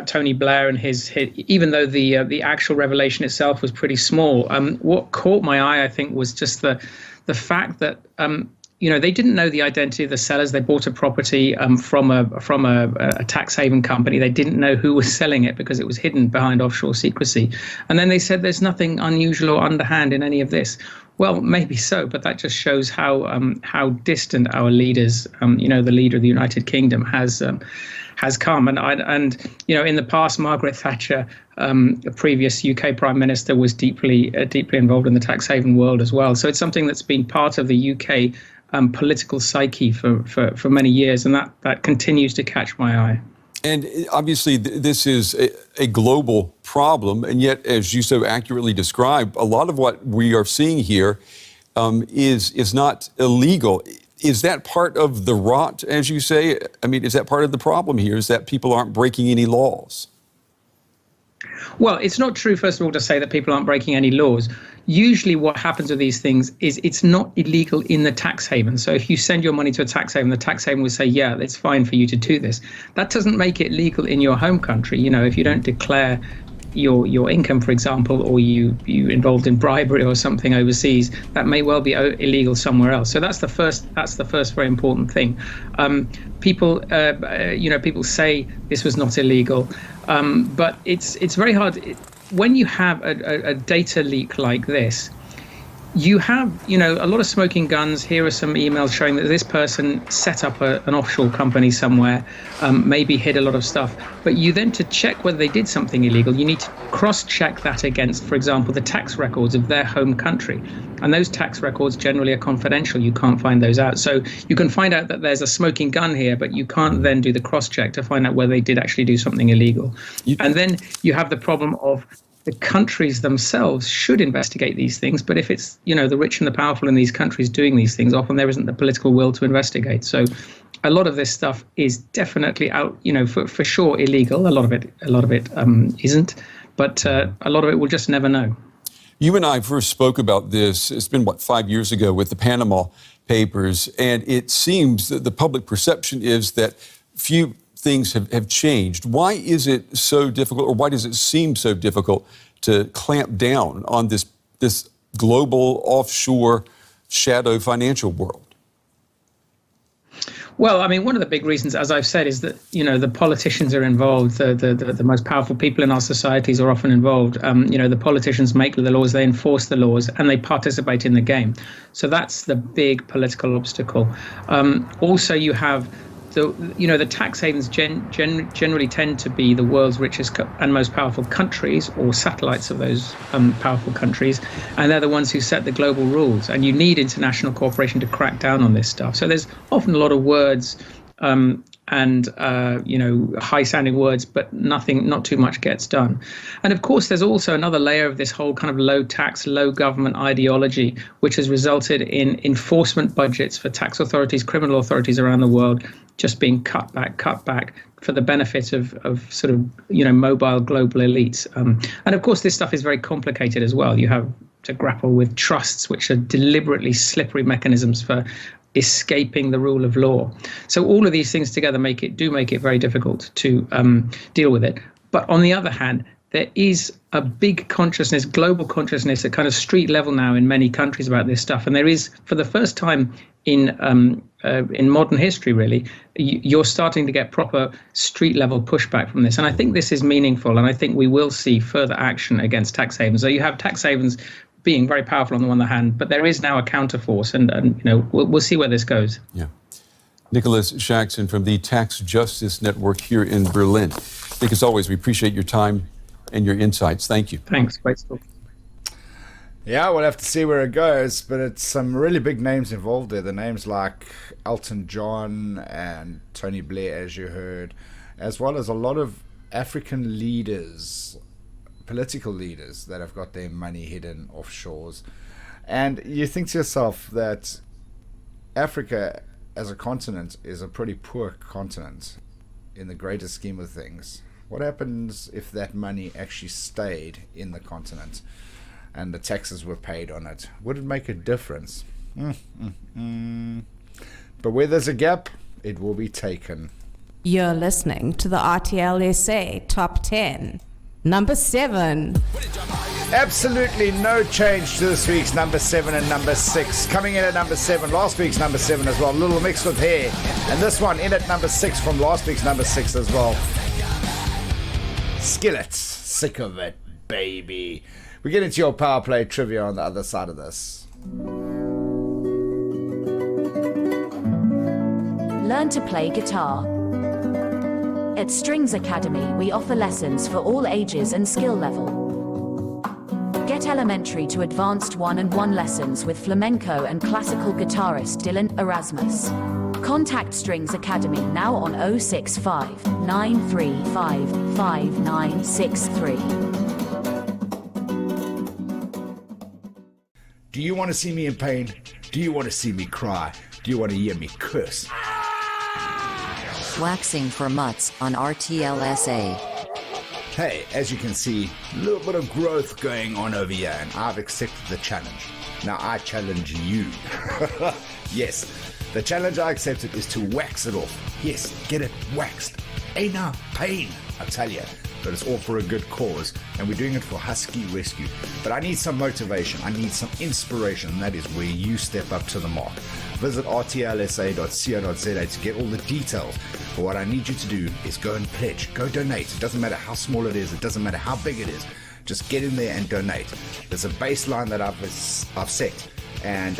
Tony Blair and his even though the actual revelation itself was pretty small, what caught my eye, I think, was just the fact that they didn't know the identity of the sellers. They bought a property from a tax haven company. They didn't know who was selling it because it was hidden behind offshore secrecy. And then they said there's nothing unusual or underhand in any of this. Well, maybe so, but that just shows how distant our leaders, the leader of the United Kingdom, has come. And in the past, Margaret Thatcher, a previous UK Prime Minister, was deeply involved in the tax haven world as well. So it's something that's been part of the UK political psyche for many years, and that continues to catch my eye. And obviously, this is a global problem, and yet, as you so accurately describe, a lot of what we are seeing here is not illegal. Is that part of the rot, as you say? I mean, is that part of the problem here, is that people aren't breaking any laws? Well, it's not true, first of all, to say that people aren't breaking any laws. Usually what happens with these things is it's not illegal in the tax haven. So if you send your money to a tax haven, the tax haven will say, yeah, it's fine for you to do this. That doesn't make it legal in your home country. If you don't declare your income, for example, or you involved in bribery or something overseas, that may well be illegal somewhere else. So that's the first very important thing. People say this was not illegal, but it's very hard when you have a data leak like this. You have, a lot of smoking guns. Here are some emails showing that this person set up an offshore company somewhere, maybe hid a lot of stuff. But you then, to check whether they did something illegal, you need to cross-check that against, for example, the tax records of their home country. And those tax records generally are confidential. You can't find those out. So you can find out that there's a smoking gun here, but you can't then do the cross-check to find out whether they did actually do something illegal. And then you have the problem of the countries themselves should investigate these things, but if it's the rich and the powerful in these countries doing these things, often there isn't the political will to investigate. So a lot of this stuff is definitely out, for sure illegal. A lot of it isn't, but a lot of it we'll just never know. You and I first spoke about this, it's been 5 years ago, with the Panama Papers, and it seems that the public perception is that few things have changed. Why is it so difficult, or why does it seem so difficult to clamp down on this global offshore shadow financial world? Well, I mean, one of the big reasons, as I've said, is that, the politicians are involved. The most powerful people in our societies are often involved. The politicians make the laws, they enforce the laws, and they participate in the game. So that's the big political obstacle. Also, you have the tax havens generally tend to be the world's richest and most powerful countries, or satellites of those powerful countries, and they're the ones who set the global rules. And you need international cooperation to crack down on this stuff. So there's often a lot of words and high-sounding words, but not too much gets done. And of course, there's also another layer of this whole kind of low tax, low government ideology, which has resulted in enforcement budgets for tax authorities, criminal authorities around the world, just being cut back for the benefit of sort of, mobile global elites. And of course, this stuff is very complicated as well. You have to grapple with trusts, which are deliberately slippery mechanisms for escaping the rule of law. So all of these things together make it very difficult to deal with it. But on the other hand, there is a big consciousness, global consciousness at kind of street level now in many countries about this stuff. And there is, for the first time in modern history, really, you're starting to get proper street level pushback from this. And I think this is meaningful. And I think we will see further action against tax havens. So you have tax havens being very powerful on the one hand, but there is now a counterforce, and we'll see where this goes. Yeah. Nicholas Shaxson from the Tax Justice Network here in Berlin. Nick, as always, we appreciate your time and your insights. Thank you. Thanks. Great stuff. Yeah, we'll have to see where it goes, but it's some really big names involved there. The names like Elton John and Tony Blair, as you heard, as well as a lot of African leaders, political leaders that have got their money hidden offshores. And you think to yourself that Africa as a continent is a pretty poor continent in the greater scheme of things. What happens if that money actually stayed in the continent and the taxes were paid on it? Would it make a difference? But where there's a gap, it will be taken. You're listening to the RTL SA Top 10. Number 7. Absolutely no change to this week's number 7 and number 6. Coming in at number 7, last week's number 7 as well. A little mixed with hair. And this one in at number 6 from last week's number 6 as well. Skillets. Sick of it, baby. We get into your power play trivia on the other side of this. Learn to play guitar. At Strings Academy, we offer lessons for all ages and skill level. Get elementary to advanced one-on-one lessons with flamenco and classical guitarist Dylan Erasmus. Contact Strings Academy now on 065 935 5963. Do you want to see me in pain? Do you want to see me cry? Do you want to hear me curse? Waxing for Mutts on RTL SA. Hey, as you can see, a little bit of growth going on over here, and I've accepted the challenge. Now I challenge you. Yes, the challenge I accepted is to wax it off. Yes, get it waxed. Ain't no pain, I tell you. But it's all for a good cause, and we're doing it for Husky Rescue. But I need some motivation, I need some inspiration, and that is where you step up to the mark. Visit rtlsa.co.za to get all the details. But what I need you to do is go and pledge, go donate. It doesn't matter how small it is, it doesn't matter how big it is. Just get in there and donate. There's a baseline that I've set, and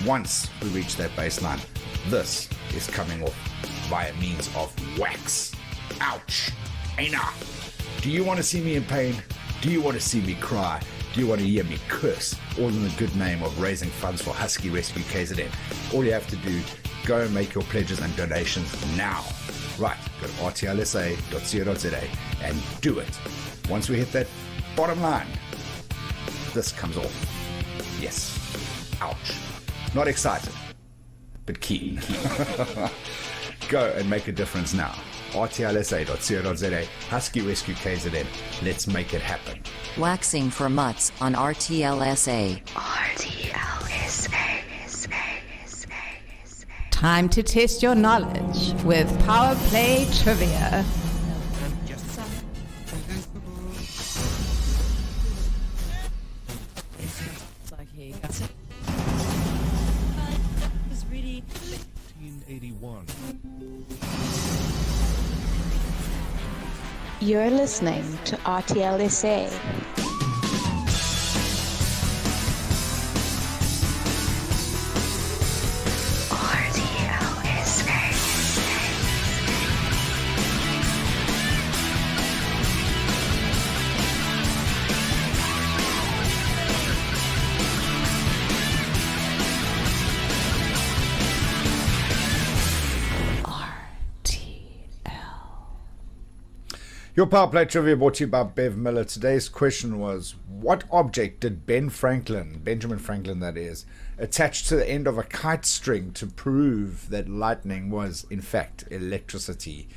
once we reach that baseline, this is coming off via means of wax. Ouch! Enough! Do you want to see me in pain? Do you want to see me cry? Do you want to hear me curse? All in the good name of raising funds for Husky Rescue KZN. All you have to do, go and make your pledges and donations now. Right, go to rtlsa.co.za and do it. Once we hit that bottom line, this comes off. Yes. Ouch. Not excited, but keen. Go and make a difference now. rtlsa.co.za, Husky Rescue KZN. Let's make it happen. Waxing for Mutts on RTL SA. Time to test your knowledge with Power Play Trivia. It's like, hey, got it. It's really 1981. You're listening to RTL SA. Your Power Play Trivia brought to you by Bev Miller. Today's question was, what object did Benjamin Franklin that is, attach to the end of a kite string to prove that lightning was in fact electricity?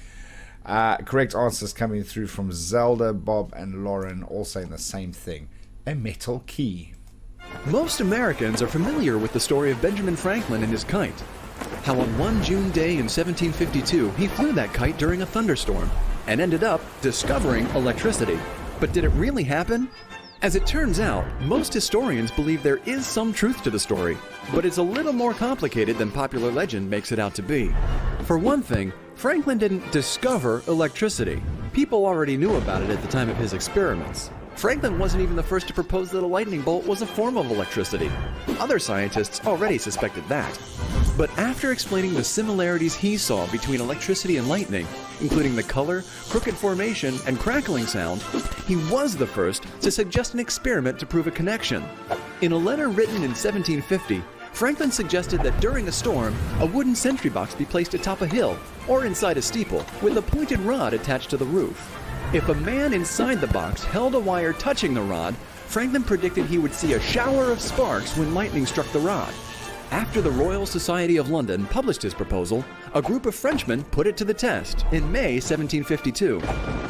Correct answers coming through from Zelda, Bob and Lauren, all saying the same thing. A metal key. Most Americans are familiar with the story of Benjamin Franklin and his kite. How on one June day in 1752 he flew that kite during a thunderstorm and ended up discovering electricity. But did it really happen? As it turns out, most historians believe there is some truth to the story, but it's a little more complicated than popular legend makes it out to be. For one thing, Franklin didn't discover electricity. People already knew about it at the time of his experiments. Franklin wasn't even the first to propose that a lightning bolt was a form of electricity. Other scientists already suspected that. But after explaining the similarities he saw between electricity and lightning, including the color, crooked formation, and crackling sound, he was the first to suggest an experiment to prove a connection. In a letter written in 1750, Franklin suggested that during a storm, a wooden sentry box be placed atop a hill or inside a steeple with a pointed rod attached to the roof. If a man inside the box held a wire touching the rod, Franklin predicted he would see a shower of sparks when lightning struck the rod. After the Royal Society of London published his proposal, a group of Frenchmen put it to the test in May 1752.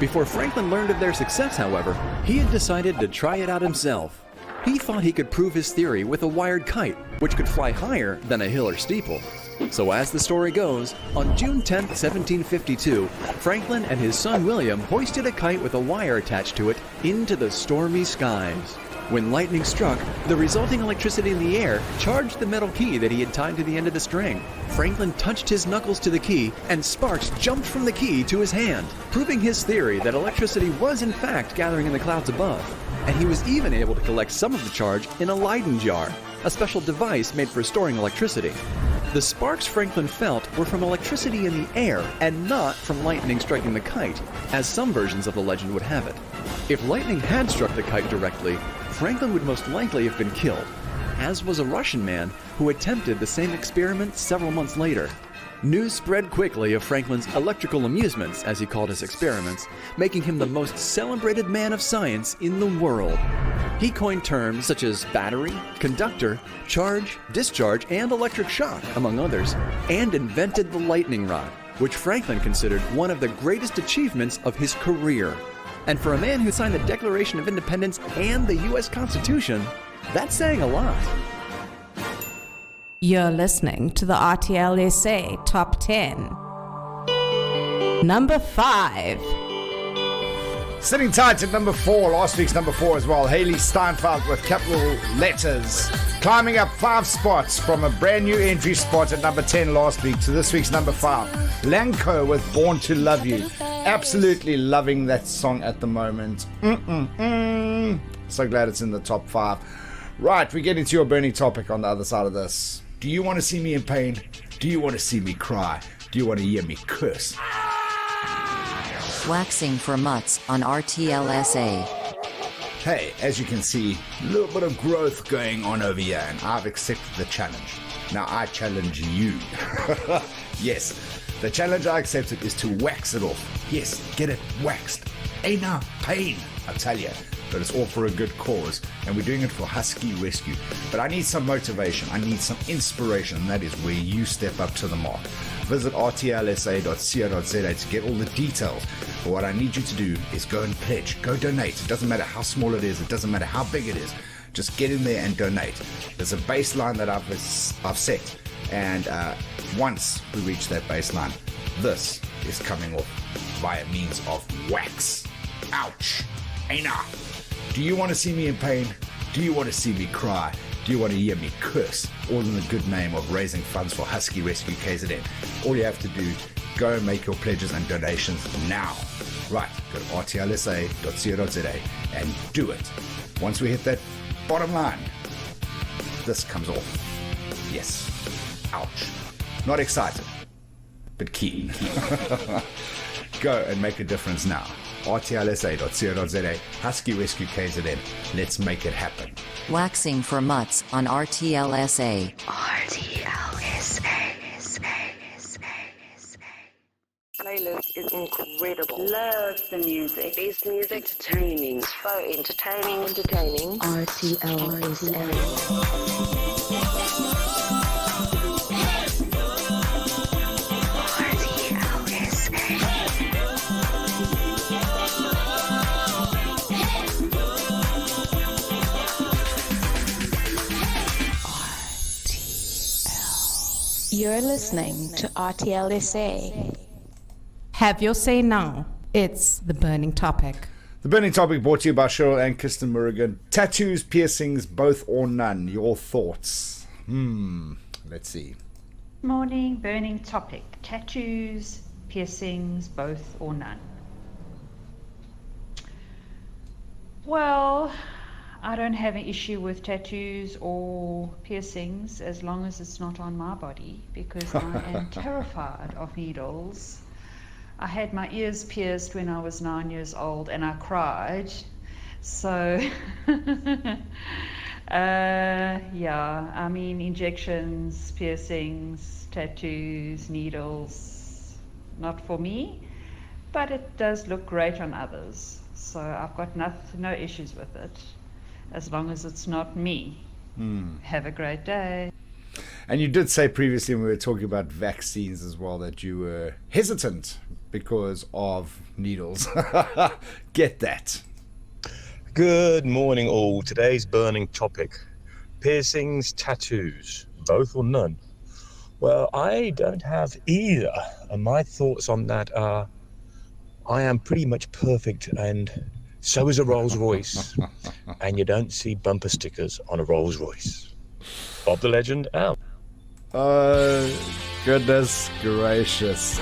Before Franklin learned of their success, however, he had decided to try it out himself. He thought he could prove his theory with a wired kite, which could fly higher than a hill or steeple. So as the story goes, on June 10, 1752, Franklin and his son William hoisted a kite with a wire attached to it into the stormy skies. When lightning struck, the resulting electricity in the air charged the metal key that he had tied to the end of the string. Franklin touched his knuckles to the key, and sparks jumped from the key to his hand, proving his theory that electricity was in fact gathering in the clouds above. And he was even able to collect some of the charge in a Leyden jar, a special device made for storing electricity. The sparks Franklin felt were from electricity in the air and not from lightning striking the kite, as some versions of the legend would have it. If lightning had struck the kite directly, Franklin would most likely have been killed, as was a Russian man who attempted the same experiment several months later. News spread quickly of Franklin's electrical amusements, as he called his experiments, making him the most celebrated man of science in the world. He coined terms such as battery, conductor, charge, discharge, and electric shock, among others, and invented the lightning rod, which Franklin considered one of the greatest achievements of his career. And for a man who signed the Declaration of Independence and the U.S. Constitution, that's saying a lot. You're listening to the RTL SA Top 10. Number 5. Sitting tight at number 4, last week's number 4 as well, Haley Steinfeld with capital letters, climbing up 5 spots from a brand new entry spot at number 10 last week to this week's number 5. Lanco with Born to Love You. Absolutely loving that song at the moment. So glad it's in the top 5. Right, we get into your burning topic on the other side of this. Do you want to see me in pain? Do you want to see me cry? Do you want to hear me curse? Waxing for Mutts on RTL SA. Hey, as you can see, a little bit of growth going on over here, and I've accepted the challenge. Now I challenge you. Yes, the challenge I accepted is to wax it off. Yes, get it waxed. Ain't no pain, I tell you. But it's all for a good cause, and we're doing it for Husky Rescue. But I need some motivation, I need some inspiration, and that is where you step up to the mark. Visit rtlsa.co.za to get all the details. But what I need you to do is go and pledge, go donate. It doesn't matter how small it is, it doesn't matter how big it is. Just get in there and donate. There's a baseline that I've set, and once we reach that baseline, this is coming off via means of wax. Ouch! Enough! Do you want to see me in pain? Do you want to see me cry? Do you want to hear me curse? All in the good name of raising funds for Husky Rescue KZN. All you have to do, go and make your pledges and donations now. Right, go to rtlsa.co.za and do it. Once we hit that bottom line, this comes off. Yes. Ouch. Not excited, but keen. Go and make a difference now. rtlsa.co.za, Husky Rescue KZN. Let's make it happen. Waxing for Mutts on RTL SA. Playlist is incredible. Love the music. Best music, entertaining. So entertaining. RTL You're listening to RTL SA. Have your say now. It's the burning topic. The burning topic brought to you by Cheryl and Kirsten Murrigan. Tattoos, piercings, both or none. Your thoughts? Let's see. Morning, burning topic. Tattoos, piercings, both or none. Well, I don't have an issue with tattoos or piercings as long as it's not on my body, because I am terrified of needles. I had my ears pierced when I was 9 years old and I cried. So, yeah, I mean, injections, piercings, tattoos, needles, not for me, but it does look great on others. So I've got no issues with it, as long as it's not me. Have a great day. And you did say previously when we were talking about vaccines as well that you were hesitant because of needles. Get that. Good morning, all. Today's burning topic: piercings, tattoos, both or none. Well, I don't have either. And my thoughts on that are I am pretty much perfect, and so is a Rolls Royce. And you don't see bumper stickers on a Rolls Royce. Bob the Legend out. Oh, goodness gracious.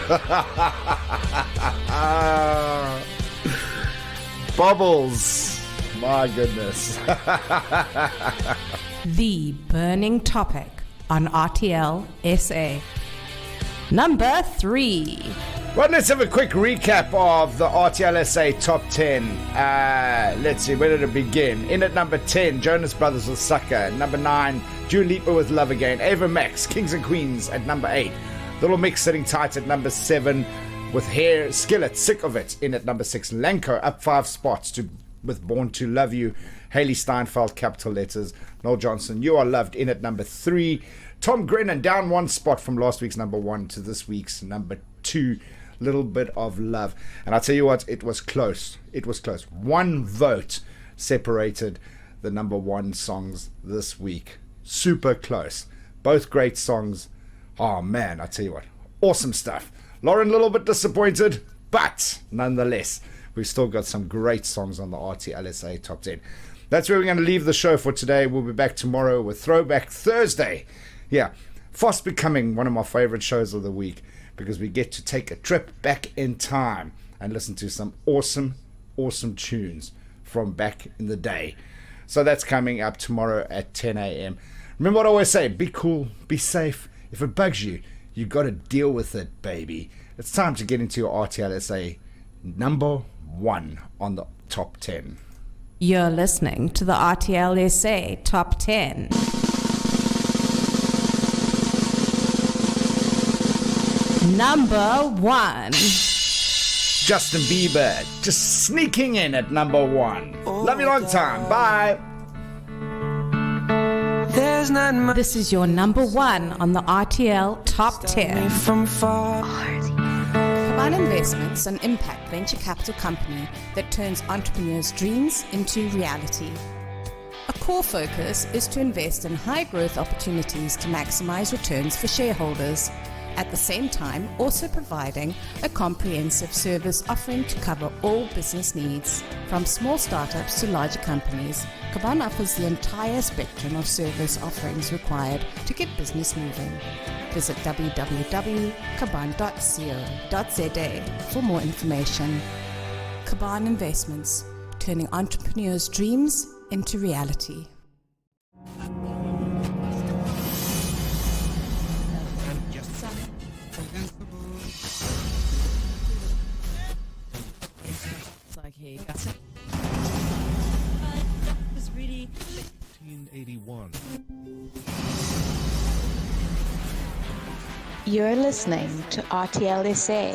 Bubbles. My goodness. The burning topic on RTL SA. Number 3. Well, let's have a quick recap of the RTL SA Top 10. Let's see, where did it begin? In at number 10, Jonas Brothers with Sucker. At number 9, Dua Lipa with Love Again. Ava Max, Kings and Queens at number 8. Little Mix sitting tight at number 7 with Hair Skillet, Sick of It. In at number 6, Lenko up 5 spots with Born to Love You. Haley Steinfeld, capital letters. Noel Johnson, You Are Loved. In at number 3. Tom Grennan down 1 spot from last week's number 1 to this week's number 2. Little Bit of Love. And I'll tell you what, it was close. It was close. 1 vote separated the number 1 songs this week. Super close. Both great songs. Oh man, I tell you what, awesome stuff. Lauren, a little bit disappointed, but nonetheless, we've still got some great songs on the RTL SA Top 10. That's where we're going to leave the show for today. We'll be back tomorrow with Throwback Thursday. Yeah, fast becoming one of my favorite shows of the week, because we get to take a trip back in time and listen to some awesome tunes from back in the day. So that's coming up tomorrow at 10 a.m. Remember what I always say, be cool, be safe. If it bugs you, you got to deal with it, baby. It's time to get into your RTL SA number 1 on the Top 10. You're listening to the RTL SA Top 10. Number 1. Justin Bieber, just sneaking in at number 1. Love you long time. Bye. This is your number 1 on the RTL Top 10. Caban Investments, an impact venture capital company that turns entrepreneurs' dreams into reality. A core focus is to invest in high growth opportunities to maximize returns for shareholders, at the same time also providing a comprehensive service offering to cover all business needs. From small startups to larger companies, Caban offers the entire spectrum of service offerings required to get business moving. Visit www.caban.co.za for more information. Caban Investments, turning entrepreneurs' dreams into reality. He got it. Was really 1981. You're listening to RTL SA.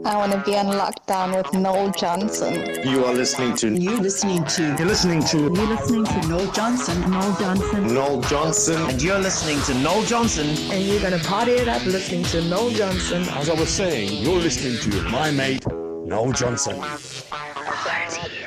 I want to be on lockdown with Noel Johnson. You are listening to. You're listening to. You're listening to. You're listening to Noel Johnson. Noel Johnson. Noel Johnson. And you're listening to Noel Johnson. And you're going to party it up listening to Noel Johnson. As I was saying, you're listening to my mate, Noel Johnson. Party.